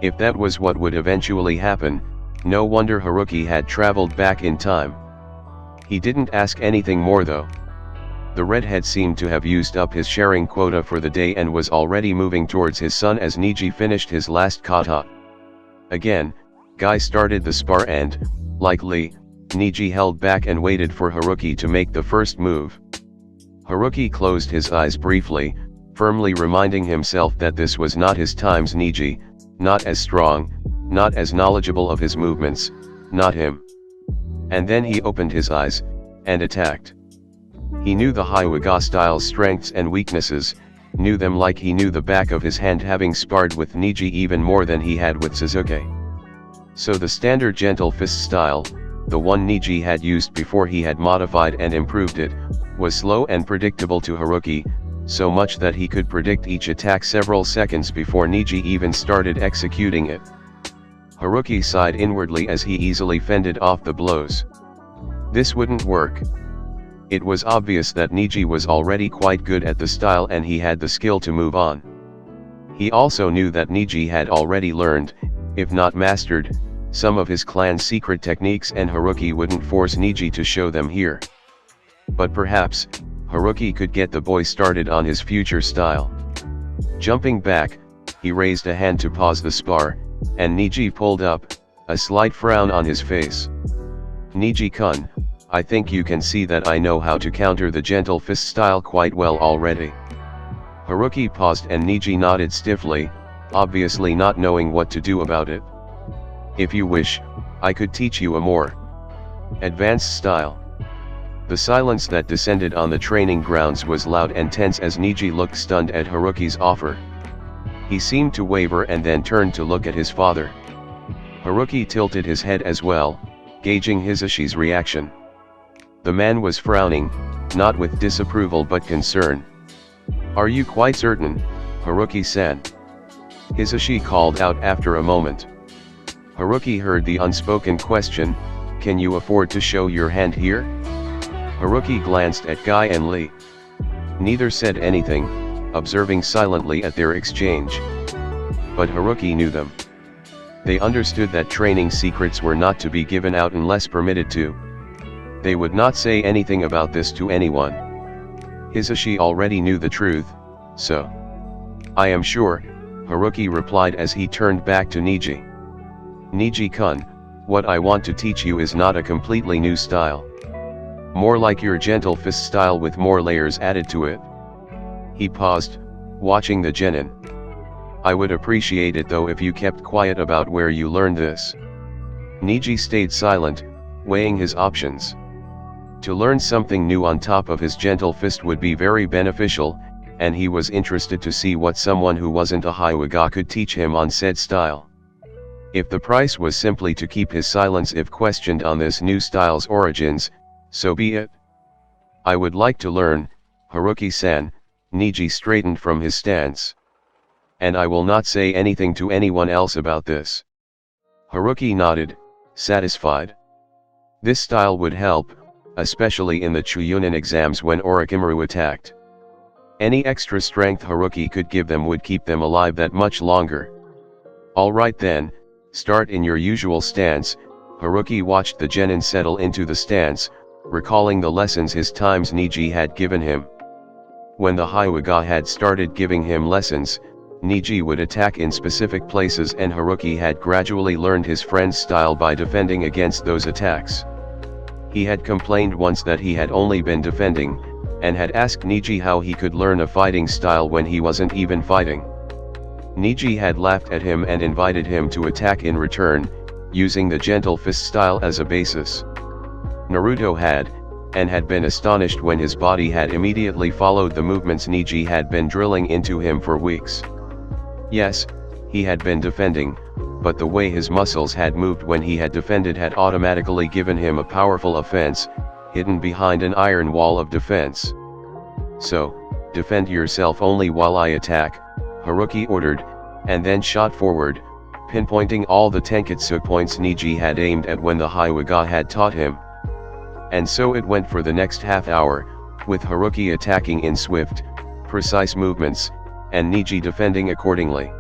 If that was what would eventually happen, no wonder Haruki had traveled back in time. He didn't ask anything more though. The redhead seemed to have used up his sharing quota for the day and was already moving towards his son as Niji finished his last kata. Again, Guy started the spar and, like Lee, Niji held back and waited for Haruki to make the first move. Haruki closed his eyes briefly, firmly reminding himself that this was not his times. Niji, not as strong, not as knowledgeable of his movements, not him. And then he opened his eyes, and attacked. He knew the Hyuga style's strengths and weaknesses, knew them like he knew the back of his hand, having sparred with Niji even more than he had with Suzuki. So the standard gentle fist style, the one Niji had used before he had modified and improved it, was slow and predictable to Haruki, so much that he could predict each attack several seconds before Niji even started executing it. Haruki sighed inwardly as he easily fended off the blows. This wouldn't work. It was obvious that Niji was already quite good at the style and he had the skill to move on. He also knew that Niji had already learned, if not mastered, some of his clan's secret techniques, and Haruki wouldn't force Niji to show them here. But perhaps, Haruki could get the boy started on his future style. Jumping back, he raised a hand to pause the spar, and Niji pulled up, a slight frown on his face. Niji-kun, I think you can see that I know how to counter the gentle fist style quite well already. Haruki paused and Niji nodded stiffly, obviously not knowing what to do about it. If you wish, I could teach you a more advanced style. The silence that descended on the training grounds was loud and tense as Niji looked stunned at Haruki's offer. He seemed to waver and then turned to look at his father. Haruki tilted his head as well, gauging Hisashi's reaction. The man was frowning, not with disapproval but concern. Are you quite certain, Haruki-san? Hisashi called out after a moment. Haruki heard the unspoken question, can you afford to show your hand here? Haruki glanced at Guy and Lee. Neither said anything, observing silently at their exchange. But Haruki knew them. They understood that training secrets were not to be given out unless permitted to. They would not say anything about this to anyone. Hisashi already knew the truth, so. I am sure, Haruki replied as he turned back to Niji. Niji-kun, what I want to teach you is not a completely new style. More like your gentle fist style with more layers added to it. He paused, watching the genin. I would appreciate it though if you kept quiet about where you learned this. Niji stayed silent, weighing his options. To learn something new on top of his gentle fist would be very beneficial, and he was interested to see what someone who wasn't a Hyuga could teach him on said style. If the price was simply to keep his silence if questioned on this new style's origins, so be it. I would like to learn, Haruki-san, Niji straightened from his stance. And I will not say anything to anyone else about this. Haruki nodded, satisfied. This style would help, especially in the Chuyunin exams when Orochimaru attacked. Any extra strength Haruki could give them would keep them alive that much longer. Alright then, start in your usual stance. Haruki watched the genin settle into the stance, recalling the lessons his times Niji had given him. When the Hyuga had started giving him lessons, Niji would attack in specific places and Haruki had gradually learned his friend's style by defending against those attacks. He had complained once that he had only been defending, and had asked Niji how he could learn a fighting style when he wasn't even fighting. Niji had laughed at him and invited him to attack in return, using the gentle fist style as a basis. Naruto had been astonished when his body had immediately followed the movements Niji had been drilling into him for weeks. Yes, he had been defending, but the way his muscles had moved when he had defended had automatically given him a powerful offense, hidden behind an iron wall of defense. So, defend yourself only while I attack, Haruki ordered, and then shot forward, pinpointing all the tenketsu points Niji had aimed at when the Hyuga had taught him. And so it went for the next half hour, with Haruki attacking in swift, precise movements, and Niji defending accordingly.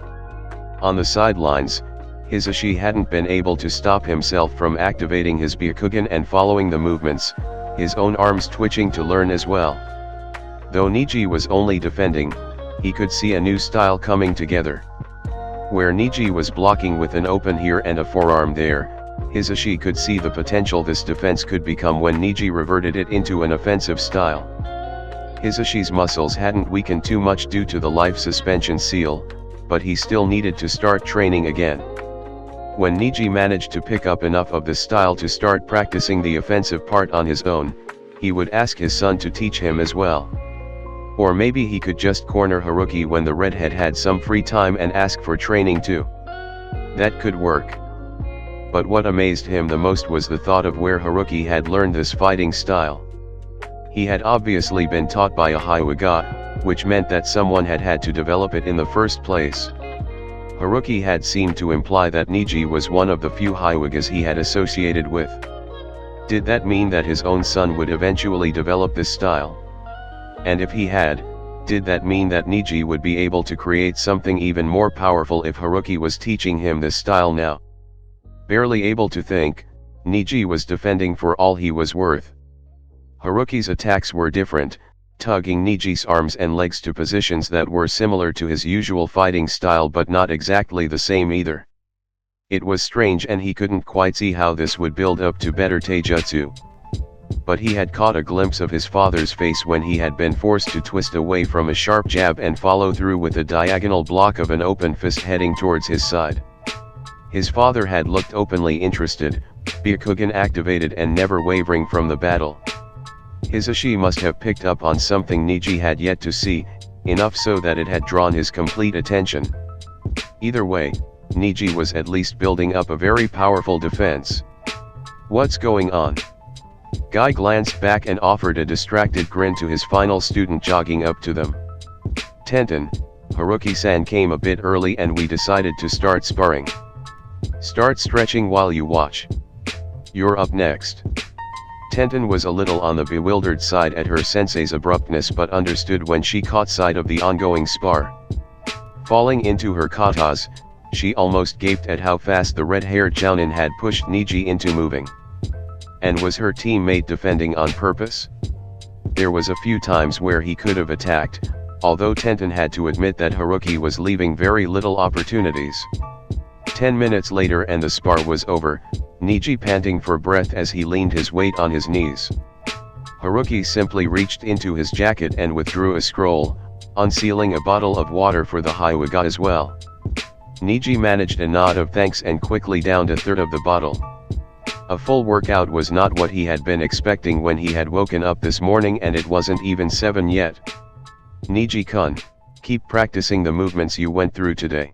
On the sidelines, Hisashi hadn't been able to stop himself from activating his Byakugan and following the movements, his own arms twitching to learn as well. Though Niji was only defending, he could see a new style coming together. Where Niji was blocking with an open here and a forearm there, Hisashi could see the potential this defense could become when Niji reverted it into an offensive style. Hisashi's muscles hadn't weakened too much due to the life suspension seal, but he still needed to start training again. When Niji managed to pick up enough of this style to start practicing the offensive part on his own, he would ask his son to teach him as well. Or maybe he could just corner Haruki when the redhead had some free time and ask for training too. That could work. But what amazed him the most was the thought of where Haruki had learned this fighting style. He had obviously been taught by a Hyuga, which meant that someone had had to develop it in the first place. Haruki had seemed to imply that Niji was one of the few Hyugas he had associated with. Did that mean that his own son would eventually develop this style? And if he had, did that mean that Niji would be able to create something even more powerful if Haruki was teaching him this style now? Barely able to think, Niji was defending for all he was worth. Haruki's attacks were different, tugging Niji's arms and legs to positions that were similar to his usual fighting style but not exactly the same either. It was strange and he couldn't quite see how this would build up to better taijutsu. But he had caught a glimpse of his father's face when he had been forced to twist away from a sharp jab and follow through with a diagonal block of an open fist heading towards his side. His father had looked openly interested, Byakugan activated and never wavering from the battle. Hisashi must have picked up on something Niji had yet to see, enough so that it had drawn his complete attention. Either way, Niji was at least building up a very powerful defense. What's going on? Guy glanced back and offered a distracted grin to his final student jogging up to them. Tenten, Haruki-san came a bit early and we decided to start sparring. Start stretching while you watch. You're up next. Tenten was a little on the bewildered side at her sensei's abruptness but understood when she caught sight of the ongoing spar. Falling into her katas, she almost gaped at how fast the red-haired Jounin had pushed Niji into moving. And was her teammate defending on purpose? There was a few times where he could have attacked, although Tenten had to admit that Haruki was leaving very little opportunities. 10 minutes later and the spar was over, Niji panting for breath as he leaned his weight on his knees. Haruki simply reached into his jacket and withdrew a scroll, unsealing a bottle of water for the Hyuga as well. Niji managed a nod of thanks and quickly downed a third of the bottle. A full workout was not what he had been expecting when he had woken up this morning and it wasn't even 7 yet. Niji-kun, keep practicing the movements you went through today.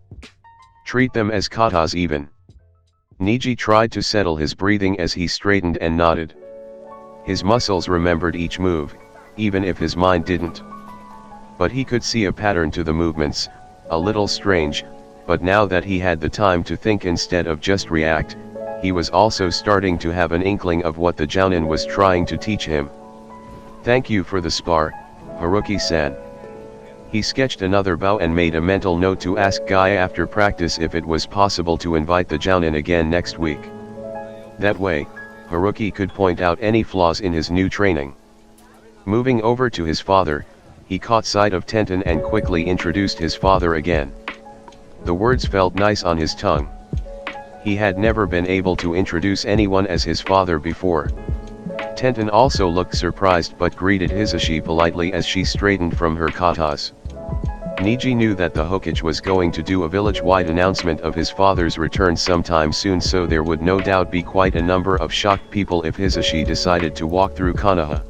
Treat them as katas even. Niji tried to settle his breathing as he straightened and nodded. His muscles remembered each move, even if his mind didn't. But he could see a pattern to the movements, a little strange, but now that he had the time to think instead of just react, he was also starting to have an inkling of what the Jounin was trying to teach him. Thank you for the spar, Haruki-san. He sketched another bow and made a mental note to ask Guy after practice if it was possible to invite the Jounin again next week. That way, Haruki could point out any flaws in his new training. Moving over to his father, he caught sight of Tenten and quickly introduced his father again. The words felt nice on his tongue. He had never been able to introduce anyone as his father before. Tenten also looked surprised but greeted Hisashi politely as she straightened from her katas. Niji knew that the Hokage was going to do a village-wide announcement of his father's return sometime soon, so there would no doubt be quite a number of shocked people if Hisashi decided to walk through Konoha.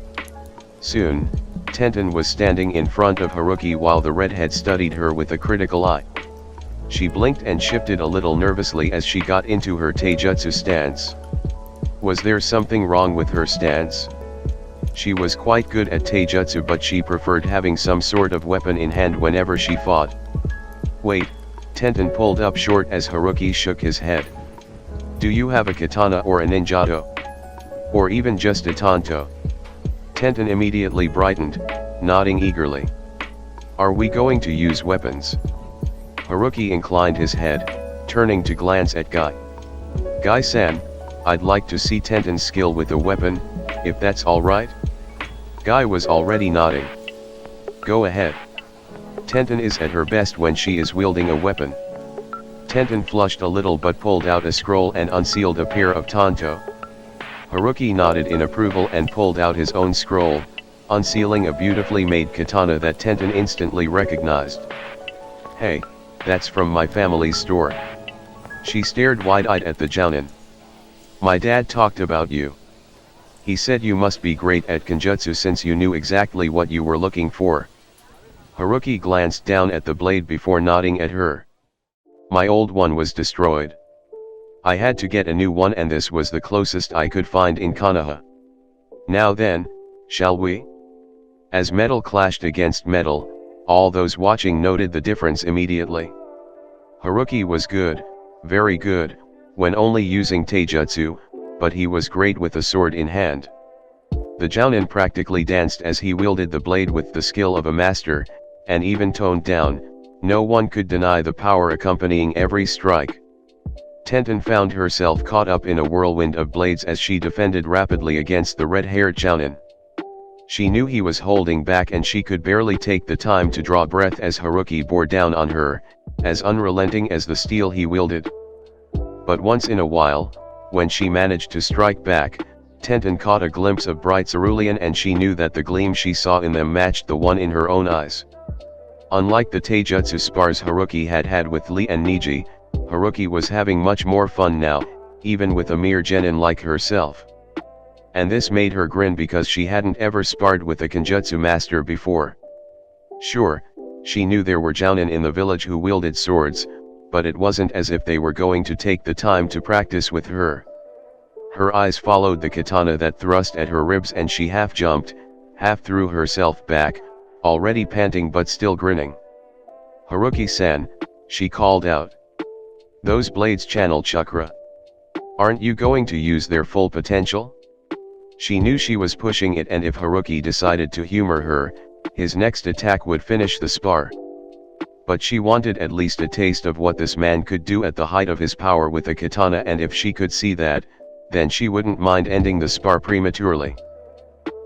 Soon, Tenten was standing in front of Haruki while the redhead studied her with a critical eye. She blinked and shifted a little nervously as she got into her taijutsu stance. Was there something wrong with her stance? She was quite good at taijutsu, but she preferred having some sort of weapon in hand whenever she fought. Wait, Tenten pulled up short as Haruki shook his head. Do you have a katana or a ninjato? Or even just a tanto? Tenten immediately brightened, nodding eagerly. Are we going to use weapons? Haruki inclined his head, turning to glance at Guy. Guy-san, I'd like to see Tenten's skill with a weapon, if that's alright? Guy was already nodding. Go ahead. Tenten is at her best when she is wielding a weapon. Tenten flushed a little but pulled out a scroll and unsealed a pair of tanto. Haruki nodded in approval and pulled out his own scroll, unsealing a beautifully made katana that Tenten instantly recognized. "Hey, that's from my family's store." She stared wide-eyed at the jounin. "My dad talked about you. He said you must be great at kenjutsu since you knew exactly what you were looking for." Haruki glanced down at the blade before nodding at her. "My old one was destroyed. I had to get a new one and this was the closest I could find in Konoha. Now then, shall we?" As metal clashed against metal, all those watching noted the difference immediately. Haruki was good, very good, when only using taijutsu, but he was great with a sword in hand. The jounin practically danced as he wielded the blade with the skill of a master, and even toned down, no one could deny the power accompanying every strike. Tenten found herself caught up in a whirlwind of blades as she defended rapidly against the red-haired jounin. She knew he was holding back and she could barely take the time to draw breath as Haruki bore down on her, as unrelenting as the steel he wielded. But once in a while, when she managed to strike back, Tenten caught a glimpse of bright cerulean and she knew that the gleam she saw in them matched the one in her own eyes. Unlike the taijutsu spars Haruki had had with Lee and Niji, Haruki was having much more fun now, even with a mere genin like herself. And this made her grin because she hadn't ever sparred with a kenjutsu master before. Sure, she knew there were jounin in the village who wielded swords, but it wasn't as if they were going to take the time to practice with her. Her eyes followed the katana that thrust at her ribs and she half jumped, half threw herself back, already panting but still grinning. "Haruki-san," she called out. "Those blades channel chakra. Aren't you going to use their full potential?" She knew she was pushing it and if Haruki decided to humor her, his next attack would finish the spar. But she wanted at least a taste of what this man could do at the height of his power with a katana, and if she could see that, then she wouldn't mind ending the spar prematurely.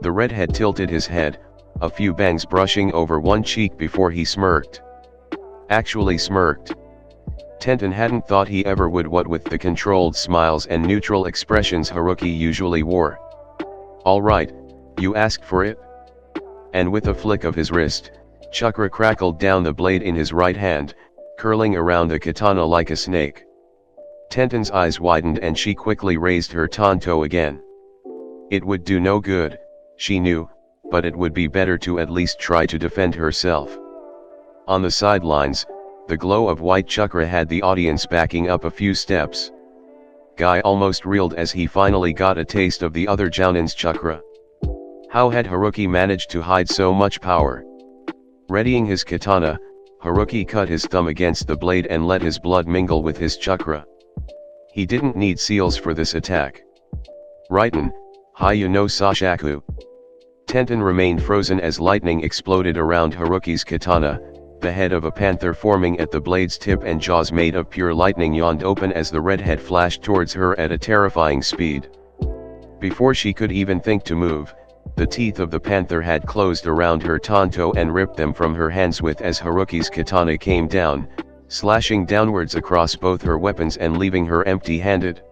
The redhead tilted his head, a few bangs brushing over one cheek before he smirked. Actually smirked. Tenten hadn't thought he ever would, what with the controlled smiles and neutral expressions Haruki usually wore. "All right, you asked for it?" And with a flick of his wrist, chakra crackled down the blade in his right hand, curling around the katana like a snake. Tenten's eyes widened and she quickly raised her tanto again. It would do no good, she knew, but it would be better to at least try to defend herself. On the sidelines, the glow of white chakra had the audience backing up a few steps. Guy almost reeled as he finally got a taste of the other jounin's chakra. How had Haruki managed to hide so much power? Readying his katana, Haruki cut his thumb against the blade and let his blood mingle with his chakra. He didn't need seals for this attack. "Righten, Hayu no Sashaku." Tenten remained frozen as lightning exploded around Haruki's katana, the head of a panther forming at the blade's tip and jaws made of pure lightning yawned open as the redhead flashed towards her at a terrifying speed. Before she could even think to move, the teeth of the panther had closed around her tanto and ripped them from her hands with as Haruki's katana came down, slashing downwards across both her weapons and leaving her empty-handed.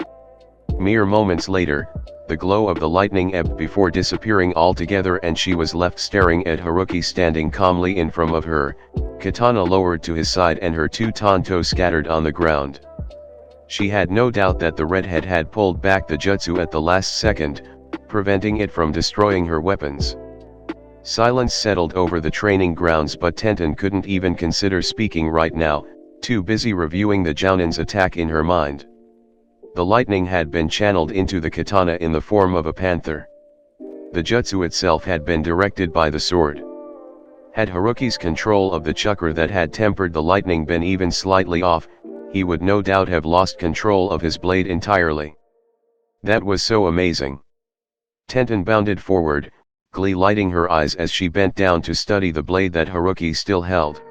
Mere moments later, the glow of the lightning ebbed before disappearing altogether and she was left staring at Haruki standing calmly in front of her, katana lowered to his side and her two tanto scattered on the ground. She had no doubt that the redhead had pulled back the jutsu at the last second, preventing it from destroying her weapons. Silence settled over the training grounds, but Tenten couldn't even consider speaking right now, too busy reviewing the jounin's attack in her mind. The lightning had been channeled into the katana in the form of a panther. The jutsu itself had been directed by the sword. Had Haruki's control of the chakra that had tempered the lightning been even slightly off, he would no doubt have lost control of his blade entirely. That was so amazing. Tenten bounded forward, glee lighting her eyes as she bent down to study the blade that Haruki still held.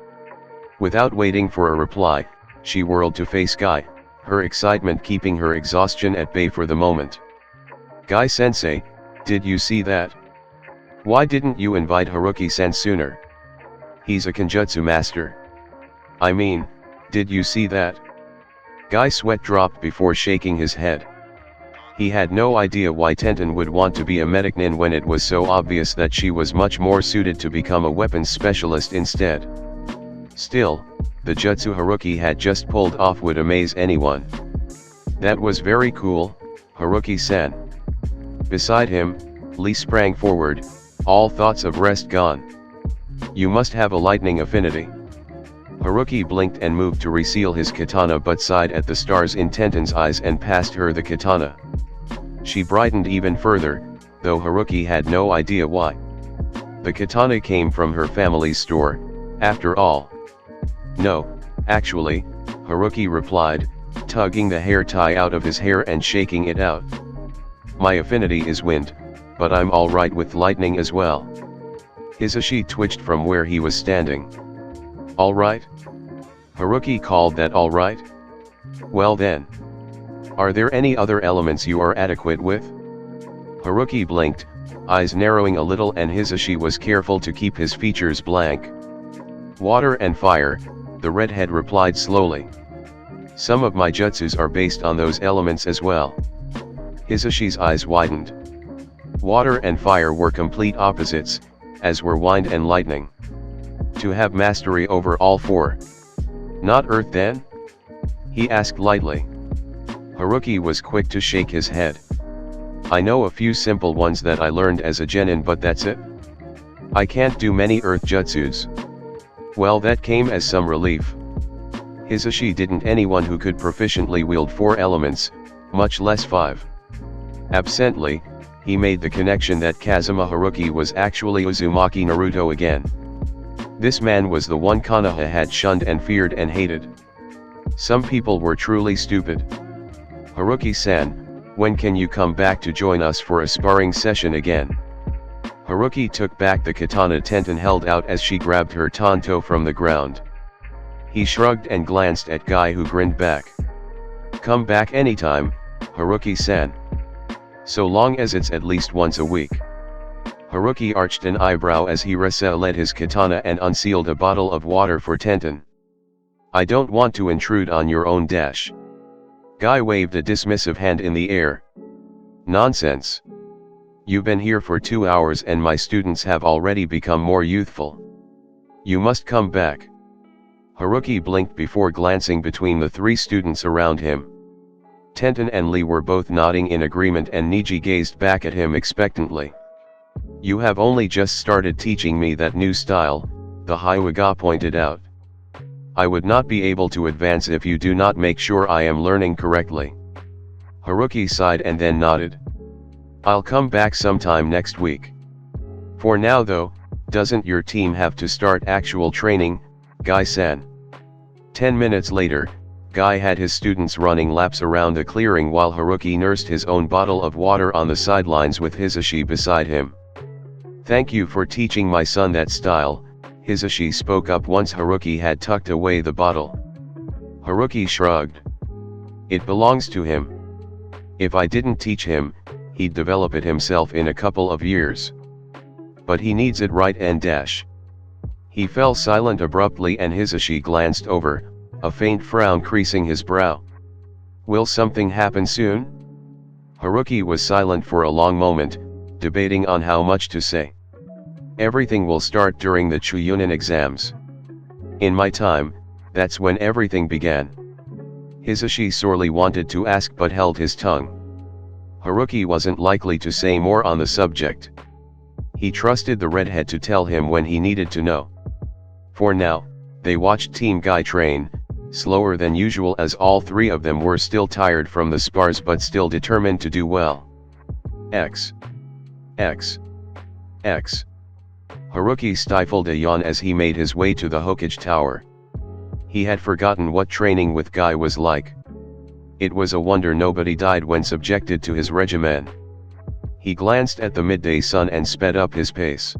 Without waiting for a reply, she whirled to face Guy, her excitement keeping her exhaustion at bay for the moment. "Guy-sensei, did you see that? Why didn't you invite Haruki-sen sooner? He's a kenjutsu master. I mean, did you see that?" Guy's sweat dropped before shaking his head. He had no idea why Tenten would want to be a medicnin when it was so obvious that she was much more suited to become a weapons specialist instead. Still, the jutsu Haruki had just pulled off would amaze anyone. That was very cool, Haruki-san. Beside him, Lee sprang forward, all thoughts of rest gone. You must have a lightning affinity. Haruki blinked and moved to reseal his katana but sighed at the stars in Tenten's eyes and passed her the katana. She brightened even further, though Haruki had no idea why. The katana came from her family's store, after all. No, actually, Haruki replied, tugging the hair tie out of his hair and shaking it out. My affinity is wind, but I'm alright with lightning as well. Hisashi twitched from where he was standing. Alright? Haruki called that alright? Well then. Are there any other elements you are adequate with? Haruki blinked, eyes narrowing a little, and Hisashi was careful to keep his features blank. Water and fire, the redhead replied slowly. Some of my jutsus are based on those elements as well. Hisashi's eyes widened. Water and fire were complete opposites, as were wind and lightning. To have mastery over all four. Not earth then? He asked lightly. Haruki was quick to shake his head. I know a few simple ones that I learned as a genin, but that's it. I can't do many earth jutsus. Well, that came as some relief. Hisashi didn't anyone who could proficiently wield 4 elements, much less 5. Absently, he made the connection that Kazuma Haruki was actually Uzumaki Naruto again. This man was the one Konoha had shunned and feared and hated. Some people were truly stupid. Haruki-san, when can you come back to join us for a sparring session again? Haruki took back the katana Tenten held out as she grabbed her tanto from the ground. He shrugged and glanced at Guy, who grinned back. Come back anytime, Haruki-san. So long as it's at least once a week. Haruki arched an eyebrow as he reset his katana and unsealed a bottle of water for Tenten. I don't want to intrude on your own dash. Guy waved a dismissive hand in the air. Nonsense. You've been here for 2 hours and my students have already become more youthful. You must come back. Haruki blinked before glancing between the 3 students around him. Tenten and Lee were both nodding in agreement and Niji gazed back at him expectantly. You have only just started teaching me that new style, the Hyuga pointed out. I would not be able to advance if you do not make sure I am learning correctly. Haruki sighed and then nodded. I'll come back sometime next week. For now though, doesn't your team have to start actual training, Guy-san? 10 minutes later, Guy had his students running laps around the clearing while Haruki nursed his own bottle of water on the sidelines with Hisashi beside him. Thank you for teaching my son that style, Hisashi spoke up once Haruki had tucked away the bottle. Haruki shrugged. It belongs to him. If I didn't teach him, he'd develop it himself in a couple of years. But he needs it right and dash. He fell silent abruptly and Hisashi glanced over, a faint frown creasing his brow. Will something happen soon? Haruki was silent for a long moment, debating on how much to say. Everything will start during the Chuyunin exams. In my time, that's when everything began. Hisashi sorely wanted to ask but held his tongue. Haruki wasn't likely to say more on the subject. He trusted the redhead to tell him when he needed to know. For now, they watched Team Guy train, slower than usual as all 3 of them were still tired from the spars but still determined to do well. X. Haruki stifled a yawn as he made his way to the Hokage Tower. He had forgotten what training with Guy was like. It was a wonder nobody died when subjected to his regimen. He glanced at the midday sun and sped up his pace.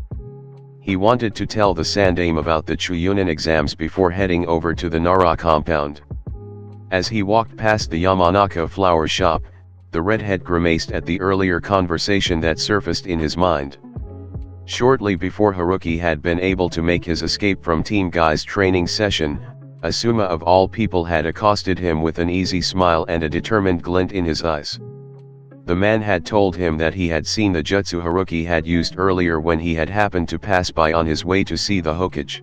He wanted to tell the Sandaime about the Chuyunin exams before heading over to the Nara compound. As he walked past the Yamanaka flower shop, the redhead grimaced at the earlier conversation that surfaced in his mind. Shortly before Haruki had been able to make his escape from Team Guy's training session, Asuma of all people had accosted him with an easy smile and a determined glint in his eyes. The man had told him that he had seen the jutsu Haruki had used earlier when he had happened to pass by on his way to see the Hokage.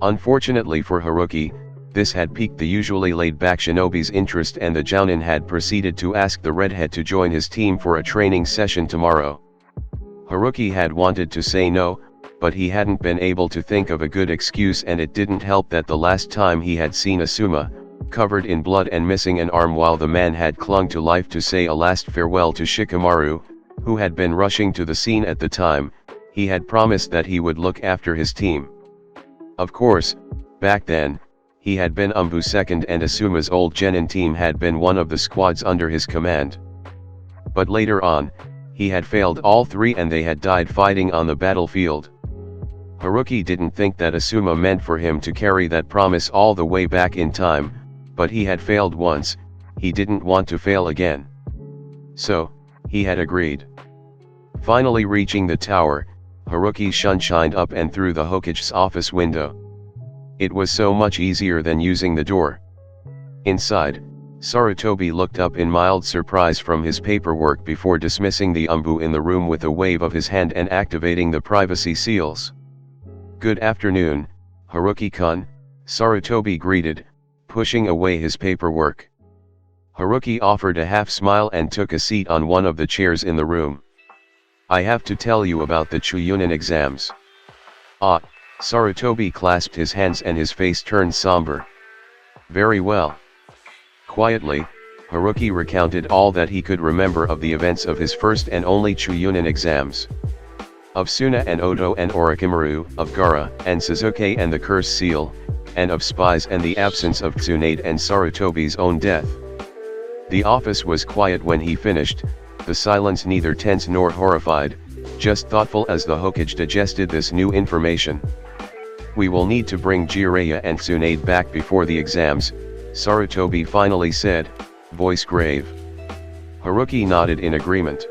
Unfortunately for Haruki, this had piqued the usually laid-back shinobi's interest, and the Jounin had proceeded to ask the redhead to join his team for a training session tomorrow. Haruki had wanted to say no, but he hadn't been able to think of a good excuse, and it didn't help that the last time he had seen Asuma, covered in blood and missing an arm while the man had clung to life to say a last farewell to Shikamaru, who had been rushing to the scene at the time, he had promised that he would look after his team. Of course, back then, he had been Umbu second and Asuma's old genin team had been one of the squads under his command. But later on, he had failed all three and they had died fighting on the battlefield. Haruki didn't think that Asuma meant for him to carry that promise all the way back in time, but he had failed once, he didn't want to fail again. So, he had agreed. Finally reaching the tower, Haruki shunshined up and through the Hokage's office window. It was so much easier than using the door. Inside, Sarutobi looked up in mild surprise from his paperwork before dismissing the Umbu in the room with a wave of his hand and activating the privacy seals. "Good afternoon, Haruki-kun," Sarutobi greeted, pushing away his paperwork. Haruki offered a half smile and took a seat on one of the chairs in the room. "I have to tell you about the Chuunin exams." "Ah," Sarutobi clasped his hands and his face turned somber. "Very well." Quietly, Haruki recounted all that he could remember of the events of his first and only Chuunin exams. Of Suna and Oto and Orochimaru, of Gaara and Sasuke and the Curse Seal, and of spies and the absence of Tsunade and Sarutobi's own death. The office was quiet when he finished, the silence neither tense nor horrified, just thoughtful as the Hokage digested this new information. "We will need to bring Jiraiya and Tsunade back before the exams," Sarutobi finally said, voice grave. Haruki nodded in agreement.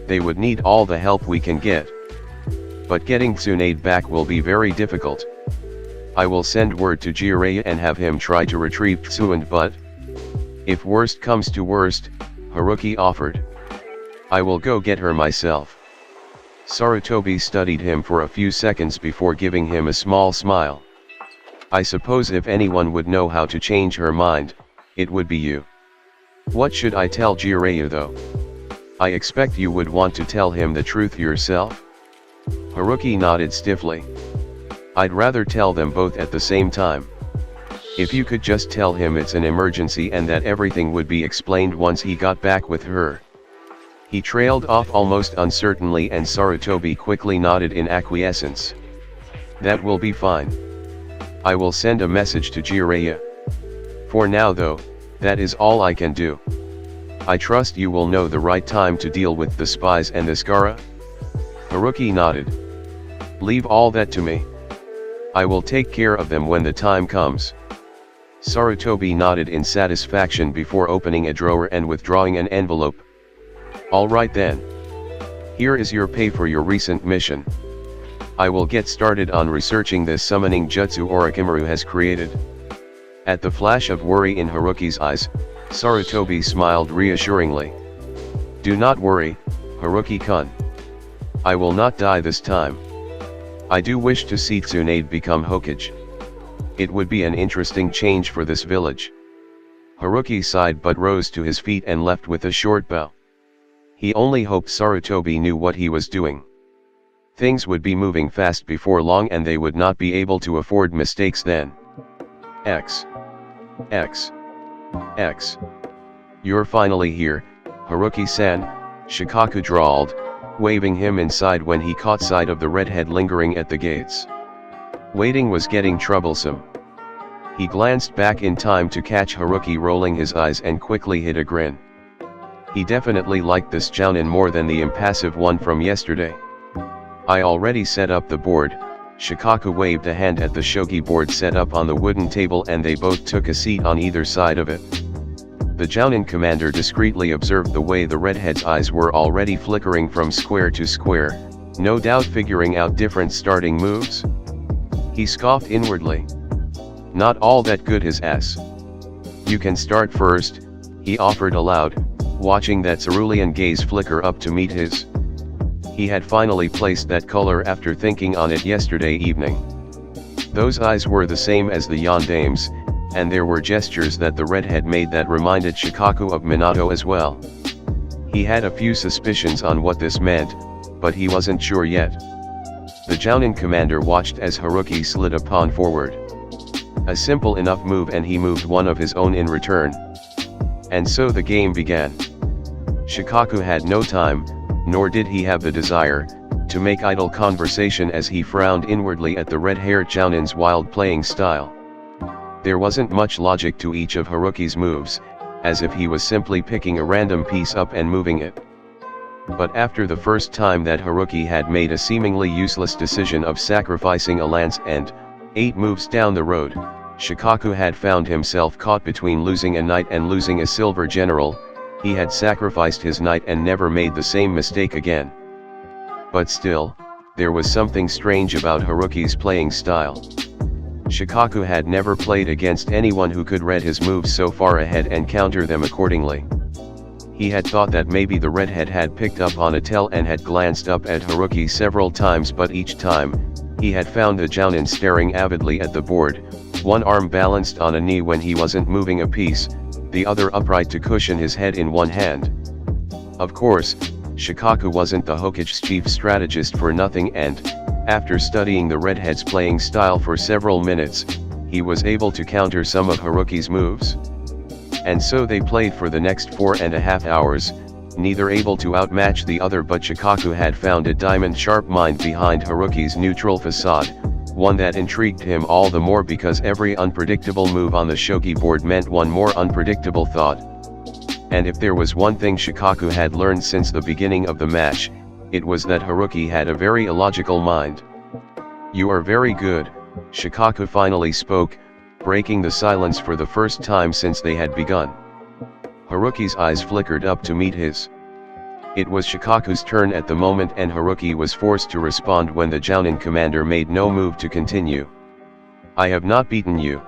"They would need all the help we can get. But getting Tsunade back will be very difficult. I will send word to Jiraiya and have him try to retrieve Tsuand, but if worst comes to worst," Haruki offered, "I will go get her myself." Sarutobi studied him for a few seconds before giving him a small smile. "I suppose if anyone would know how to change her mind, it would be you. What should I tell Jiraiya though? I expect you would want to tell him the truth yourself?" Haruki nodded stiffly. "I'd rather tell them both at the same time. If you could just tell him it's an emergency and that everything would be explained once he got back with her." He trailed off almost uncertainly and Sarutobi quickly nodded in acquiescence. "That will be fine. I will send a message to Jiraiya. For now though, that is all I can do. I trust you will know the right time to deal with the spies and the Gaara?" Haruki nodded. "Leave all that to me. I will take care of them when the time comes." Sarutobi nodded in satisfaction before opening a drawer and withdrawing an envelope. "All right then. Here is your pay for your recent mission. I will get started on researching this summoning jutsu Orochimaru has created." At the flash of worry in Haruki's eyes, Sarutobi smiled reassuringly. "Do not worry, Haruki-kun. I will not die this time. I do wish to see Tsunade become Hokage. It would be an interesting change for this village." Haruki sighed but rose to his feet and left with a short bow. He only hoped Sarutobi knew what he was doing. Things would be moving fast before long and they would not be able to afford mistakes then. X. "You're finally here, Haruki-san," Shikaku drawled, waving him inside when he caught sight of the redhead lingering at the gates. Waiting was getting troublesome. He glanced back in time to catch Haruki rolling his eyes and quickly hid a grin. He definitely liked this Jounin more than the impassive one from yesterday. "I already set up the board," Shikaku waved a hand at the shogi board set up on the wooden table and they both took a seat on either side of it. The Jounin commander discreetly observed the way the redhead's eyes were already flickering from square to square, no doubt figuring out different starting moves. He scoffed inwardly. Not all that good his ass. You can start first, he offered aloud, watching that cerulean gaze flicker up to meet his. He had finally placed that color after thinking on it yesterday evening. Those eyes were the same as the yandame's, and there were gestures that the redhead made that reminded Shikaku of Minato as well. He had a few suspicions on what this meant, but he wasn't sure yet. The Jounin commander watched as Haruki slid a pawn forward. A simple enough move, and he moved one of his own in return. And so the game began. Shikaku had no time, nor did he have the desire, to make idle conversation as he frowned inwardly at the red-haired Jounin's wild playing style. There wasn't much logic to each of Haruki's moves, as if he was simply picking a random piece up and moving it. But after the first time that Haruki had made a seemingly useless decision of sacrificing a lance and, 8 moves down the road, Shikaku had found himself caught between losing a knight and losing a silver general. He had sacrificed his knight and never made the same mistake again. But still, there was something strange about Haruki's playing style. Shikaku had never played against anyone who could read his moves so far ahead and counter them accordingly. He had thought that maybe the redhead had picked up on a tell and had glanced up at Haruki several times, but each time, he had found the Jounin staring avidly at the board, one arm balanced on a knee when he wasn't moving a piece, the other upright to cushion his head in one hand. Of course, Shikaku wasn't the Hokage's chief strategist for nothing, and, after studying the redhead's playing style for several minutes, he was able to counter some of Haruki's moves. And so they played for the next 4.5 hours, neither able to outmatch the other, but Shikaku had found a diamond-sharp mind behind Haruki's neutral facade, one that intrigued him all the more because every unpredictable move on the shogi board meant one more unpredictable thought. And if there was one thing Shikaku had learned since the beginning of the match, it was that Haruki had a very illogical mind. "You are very good," Shikaku finally spoke, breaking the silence for the first time since they had begun. Haruki's eyes flickered up to meet his. It was Shikaku's turn at the moment, and Haruki was forced to respond when the Jounin commander made no move to continue. "I have not beaten you."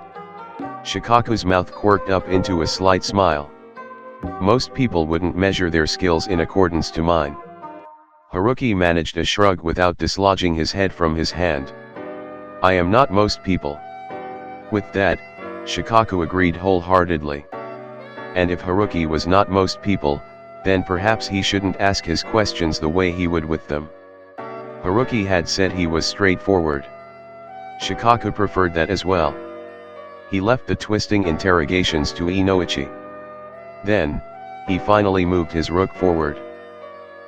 Shikaku's mouth quirked up into a slight smile. "Most people wouldn't measure their skills in accordance to mine." Haruki managed a shrug without dislodging his head from his hand. "I am not most people." With that, Shikaku agreed wholeheartedly. And if Haruki was not most people, then perhaps he shouldn't ask his questions the way he would with them. Haruki had said he was straightforward. Shikaku preferred that as well. He left the twisting interrogations to Inoichi. Then, he finally moved his rook forward.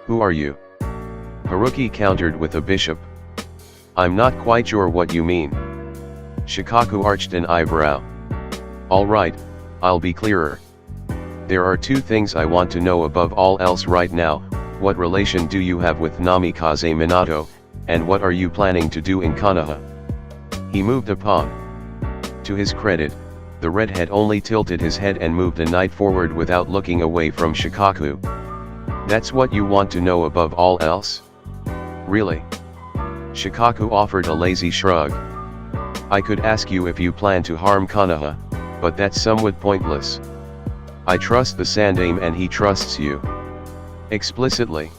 "Who are you?" Haruki countered with a bishop. "I'm not quite sure what you mean." Shikaku arched an eyebrow. "All right, I'll be clearer. There are 2 things I want to know above all else right now. What relation do you have with Namikaze Minato, and what are you planning to do in Konoha?" He moved a pawn. To his credit, the redhead only tilted his head and moved a knight forward without looking away from Shikaku. "That's what you want to know above all else?" "Really?" Shikaku offered a lazy shrug. "I could ask you if you plan to harm Konoha, but that's somewhat pointless. I trust the Sandame and he trusts you. Explicitly.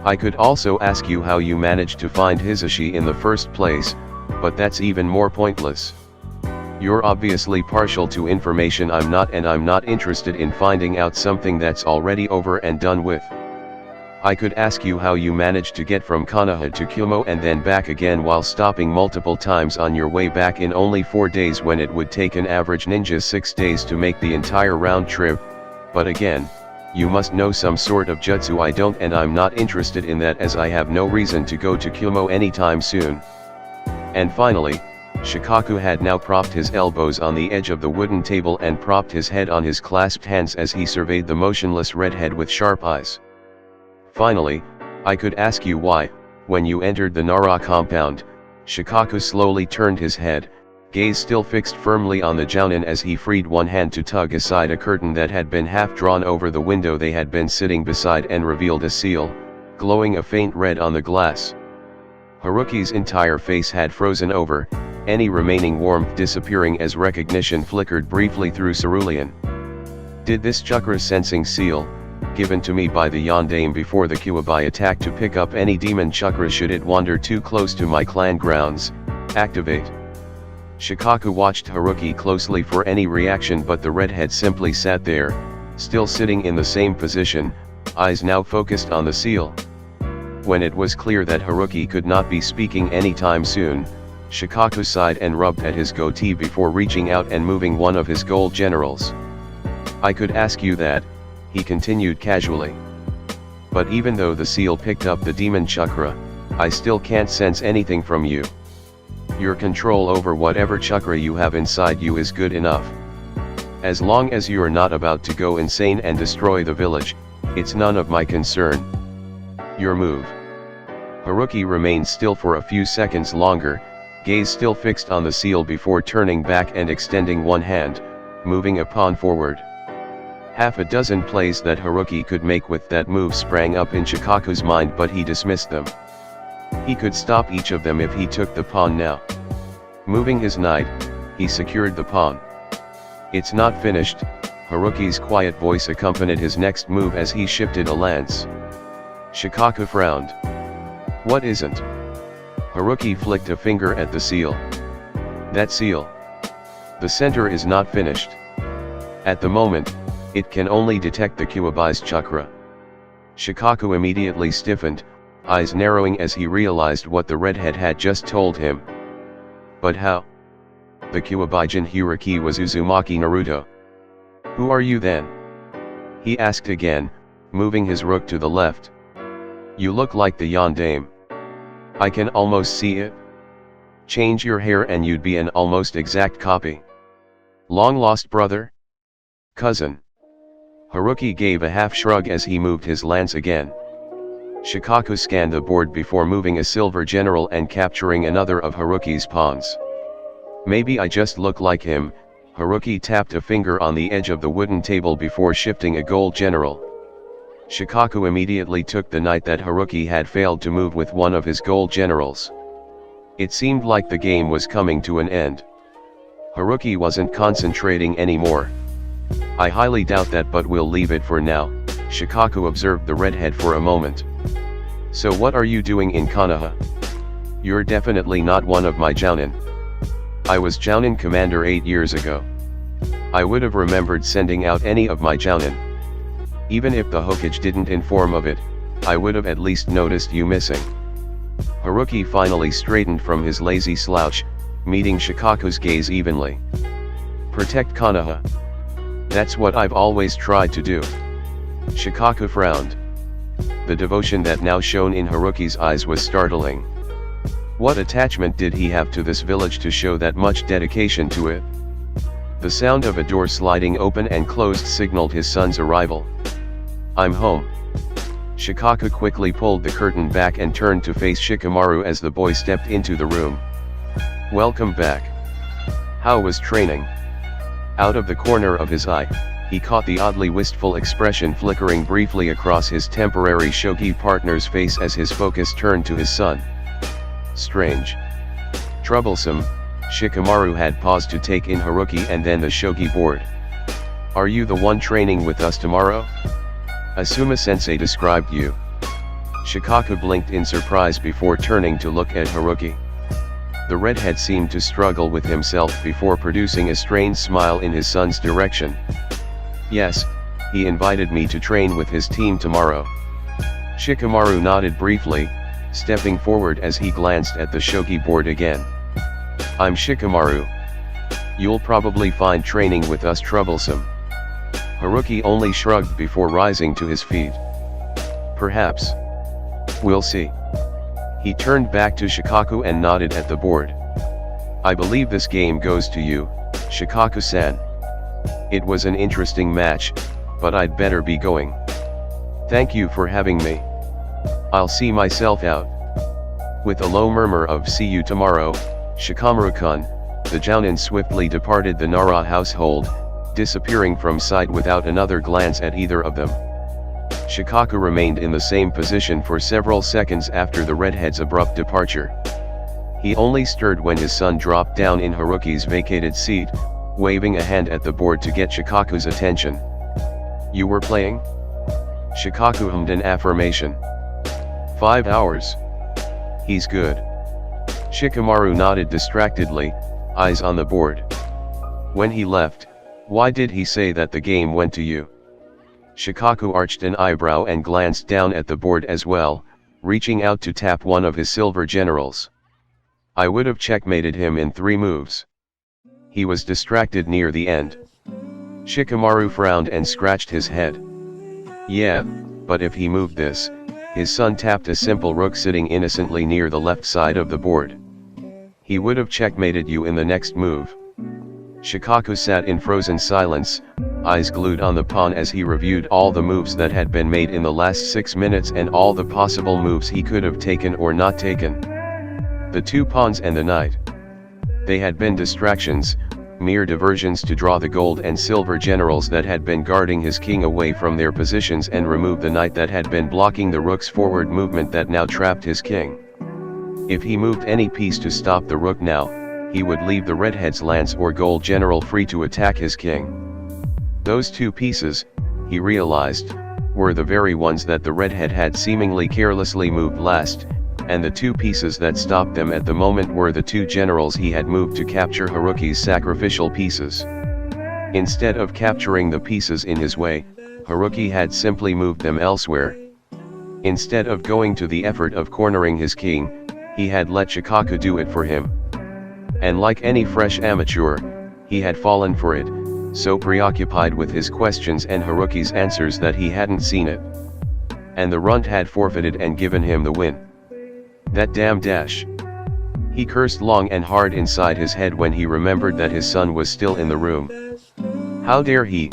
I could also ask you how you managed to find Hisashi in the first place, but that's even more pointless. You're obviously partial to information I'm not, and I'm not interested in finding out something that's already over and done with. I could ask you how you managed to get from Konoha to Kumo and then back again while stopping multiple times on your way back in only 4 days when it would take an average ninja 6 days to make the entire round trip, but again, you must know some sort of jutsu I don't, and I'm not interested in that as I have no reason to go to Kumo anytime soon." And finally, Shikaku had now propped his elbows on the edge of the wooden table and propped his head on his clasped hands as he surveyed the motionless redhead with sharp eyes. "Finally, I could ask you why, when you entered the Nara compound," Shikaku slowly turned his head, gaze still fixed firmly on the Jounin as he freed one hand to tug aside a curtain that had been half drawn over the window they had been sitting beside and revealed a seal, glowing a faint red on the glass. Haruki's entire face had frozen over, any remaining warmth disappearing as recognition flickered briefly through cerulean. Did this chakra sensing seal, given to me by the yondaime before the Quagsire attack to pick up any demon chakra should it wander too close to my clan grounds, activate? Shikaku watched Haruki closely for any reaction, but the redhead simply sat there, still sitting in the same position, eyes now focused on the seal. When it was clear that Haruki could not be speaking anytime soon, Shikaku sighed and rubbed at his goatee before reaching out and moving one of his gold generals. I could ask you that, he continued casually. But even though the seal picked up the demon chakra, I still can't sense anything from you. Your control over whatever chakra you have inside you is good enough. As long as you are not about to go insane and destroy the village, it's none of my concern. Your move. Haruki remained still for a few seconds longer, gaze still fixed on the seal before turning back and extending one hand, moving a pawn forward. Half a dozen plays that Haruki could make with that move sprang up in Shikaku's mind, but he dismissed them. He could stop each of them if he took the pawn now. Moving his knight, he secured the pawn. It's not finished, Haruki's quiet voice accompanied his next move as he shifted a lance. Shikaku frowned. What isn't? Haruki flicked a finger at the seal. That seal. The center is not finished. At the moment, it can only detect the Quagsire's chakra. Shikaku immediately stiffened, eyes narrowing as he realized what the redhead had just told him. But how? The Quagsire Haruki was Uzumaki Naruto. Who are you then? He asked again, moving his rook to the left. You look like the yondaime. I can almost see it. Change your hair and you'd be an almost exact copy. Long lost brother? Cousin. Haruki gave a half shrug as he moved his lance again. Shikaku scanned the board before moving a silver general and capturing another of Haruki's pawns. Maybe I just look like him, Haruki tapped a finger on the edge of the wooden table before shifting a gold general. Shikaku immediately took the knight that Haruki had failed to move with one of his gold generals. It seemed like the game was coming to an end. Haruki wasn't concentrating anymore. I highly doubt that, but we'll leave it for now, Shikaku observed the redhead for a moment. So what are you doing in Konoha? You're definitely not one of my jounin. I was jounin commander 8 years ago. I would have remembered sending out any of my jounin. Even if the Hokage didn't inform of it, I would have at least noticed you missing. Haruki finally straightened from his lazy slouch, meeting Shikaku's gaze evenly. Protect Konoha. That's what I've always tried to do. Shikaku frowned. The devotion that now shone in Haruki's eyes was startling. What attachment did he have to this village to show that much dedication to it? The sound of a door sliding open and closed signaled his son's arrival. I'm home. Shikaku quickly pulled the curtain back and turned to face Shikamaru as the boy stepped into the room. Welcome back. How was training? Out of the corner of his eye, he caught the oddly wistful expression flickering briefly across his temporary shogi partner's face as his focus turned to his son. Strange. Troublesome, Shikamaru had paused to take in Haruki and then the shogi board. Are you the one training with us tomorrow? Asuma-sensei described you. Shikaku blinked in surprise before turning to look at Haruki. The redhead seemed to struggle with himself before producing a strained smile in his son's direction. Yes, he invited me to train with his team tomorrow. Shikamaru nodded briefly, stepping forward as he glanced at the shogi board again. I'm Shikamaru. You'll probably find training with us troublesome. Haruki only shrugged before rising to his feet. Perhaps. We'll see. He turned back to Shikaku and nodded at the board. I believe this game goes to you, Shikaku-san. It was an interesting match, but I'd better be going. Thank you for having me. I'll see myself out. With a low murmur of see you tomorrow, Shikamaru-kun, the jounin swiftly departed the Nara household, disappearing from sight without another glance at either of them. Shikaku remained in the same position for several seconds after the redhead's abrupt departure. He only stirred when his son dropped down in Haruki's vacated seat, waving a hand at the board to get Shikaku's attention. "You were playing?" Shikaku hummed an affirmation. 5 hours. He's good. Shikamaru nodded distractedly, eyes on the board. "When he left, why did he say that the game went to you?" Shikaku arched an eyebrow and glanced down at the board as well, reaching out to tap one of his silver generals. "I would have checkmated him in 3 moves. He was distracted near the end." Shikamaru frowned and scratched his head. "Yeah, but if he moved this," his son tapped a simple rook sitting innocently near the left side of the board. "He would have checkmated you in the next move." Shikaku sat in frozen silence, eyes glued on the pawn as he reviewed all the moves that had been made in the last 6 minutes and all the possible moves he could have taken or not taken. The 2 pawns and the knight. They had been distractions, mere diversions to draw the gold and silver generals that had been guarding his king away from their positions and remove the knight that had been blocking the rook's forward movement that now trapped his king. If he moved any piece to stop the rook now, he would leave the redhead's lance or gold general free to attack his king. Those 2 pieces, he realized, were the very ones that the redhead had seemingly carelessly moved last, and the 2 pieces that stopped them at the moment were the 2 generals he had moved to capture Haruki's sacrificial pieces. Instead of capturing the pieces in his way, Haruki had simply moved them elsewhere. Instead of going to the effort of cornering his king, he had let Shikaku do it for him. And like any fresh amateur, he had fallen for it, so preoccupied with his questions and Haruki's answers that he hadn't seen it. And the runt had forfeited and given him the win. That damn dash. He cursed long and hard inside his head when he remembered that his son was still in the room. How dare he?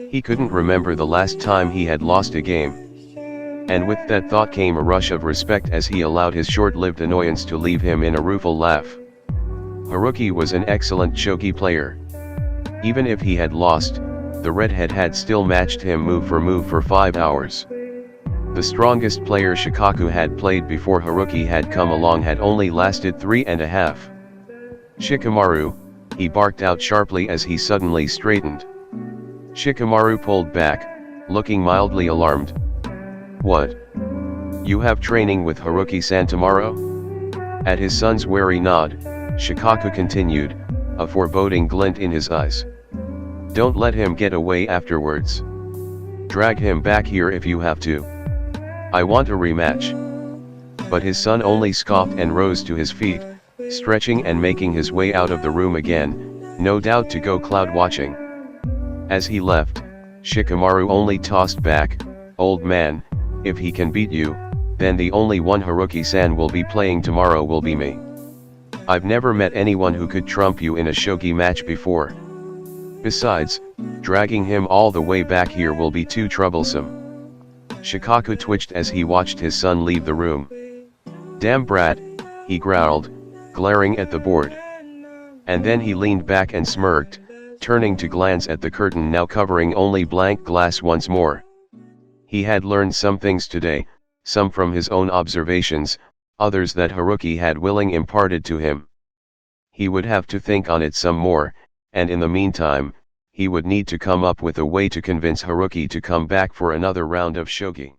He couldn't remember the last time he had lost a game. And with that thought came a rush of respect as he allowed his short-lived annoyance to leave him in a rueful laugh. Haruki was an excellent shogi player. Even if he had lost, the redhead had still matched him move for 5 hours. The strongest player Shikaku had played before Haruki had come along had only lasted 3.5. "Shikamaru," he barked out sharply as he suddenly straightened. Shikamaru pulled back, looking mildly alarmed. "What? You have training with Haruki-san tomorrow?" At his son's wary nod, Shikaku continued, a foreboding glint in his eyes. "Don't let him get away afterwards. Drag him back here if you have to. I want a rematch." But his son only scoffed and rose to his feet, stretching and making his way out of the room again, no doubt to go cloud watching. As he left, Shikamaru only tossed back, "Old man, if he can beat you, then the only one Haruki-san will be playing tomorrow will be me. I've never met anyone who could trump you in a shogi match before. Besides, dragging him all the way back here will be too troublesome." Shikaku twitched as he watched his son leave the room. "Damn brat," he growled, glaring at the board. And then he leaned back and smirked, turning to glance at the curtain now covering only blank glass once more. He had learned some things today, some from his own observations, others that Haruki had willingly imparted to him. He would have to think on it some more, and in the meantime, he would need to come up with a way to convince Haruki to come back for another round of shogi.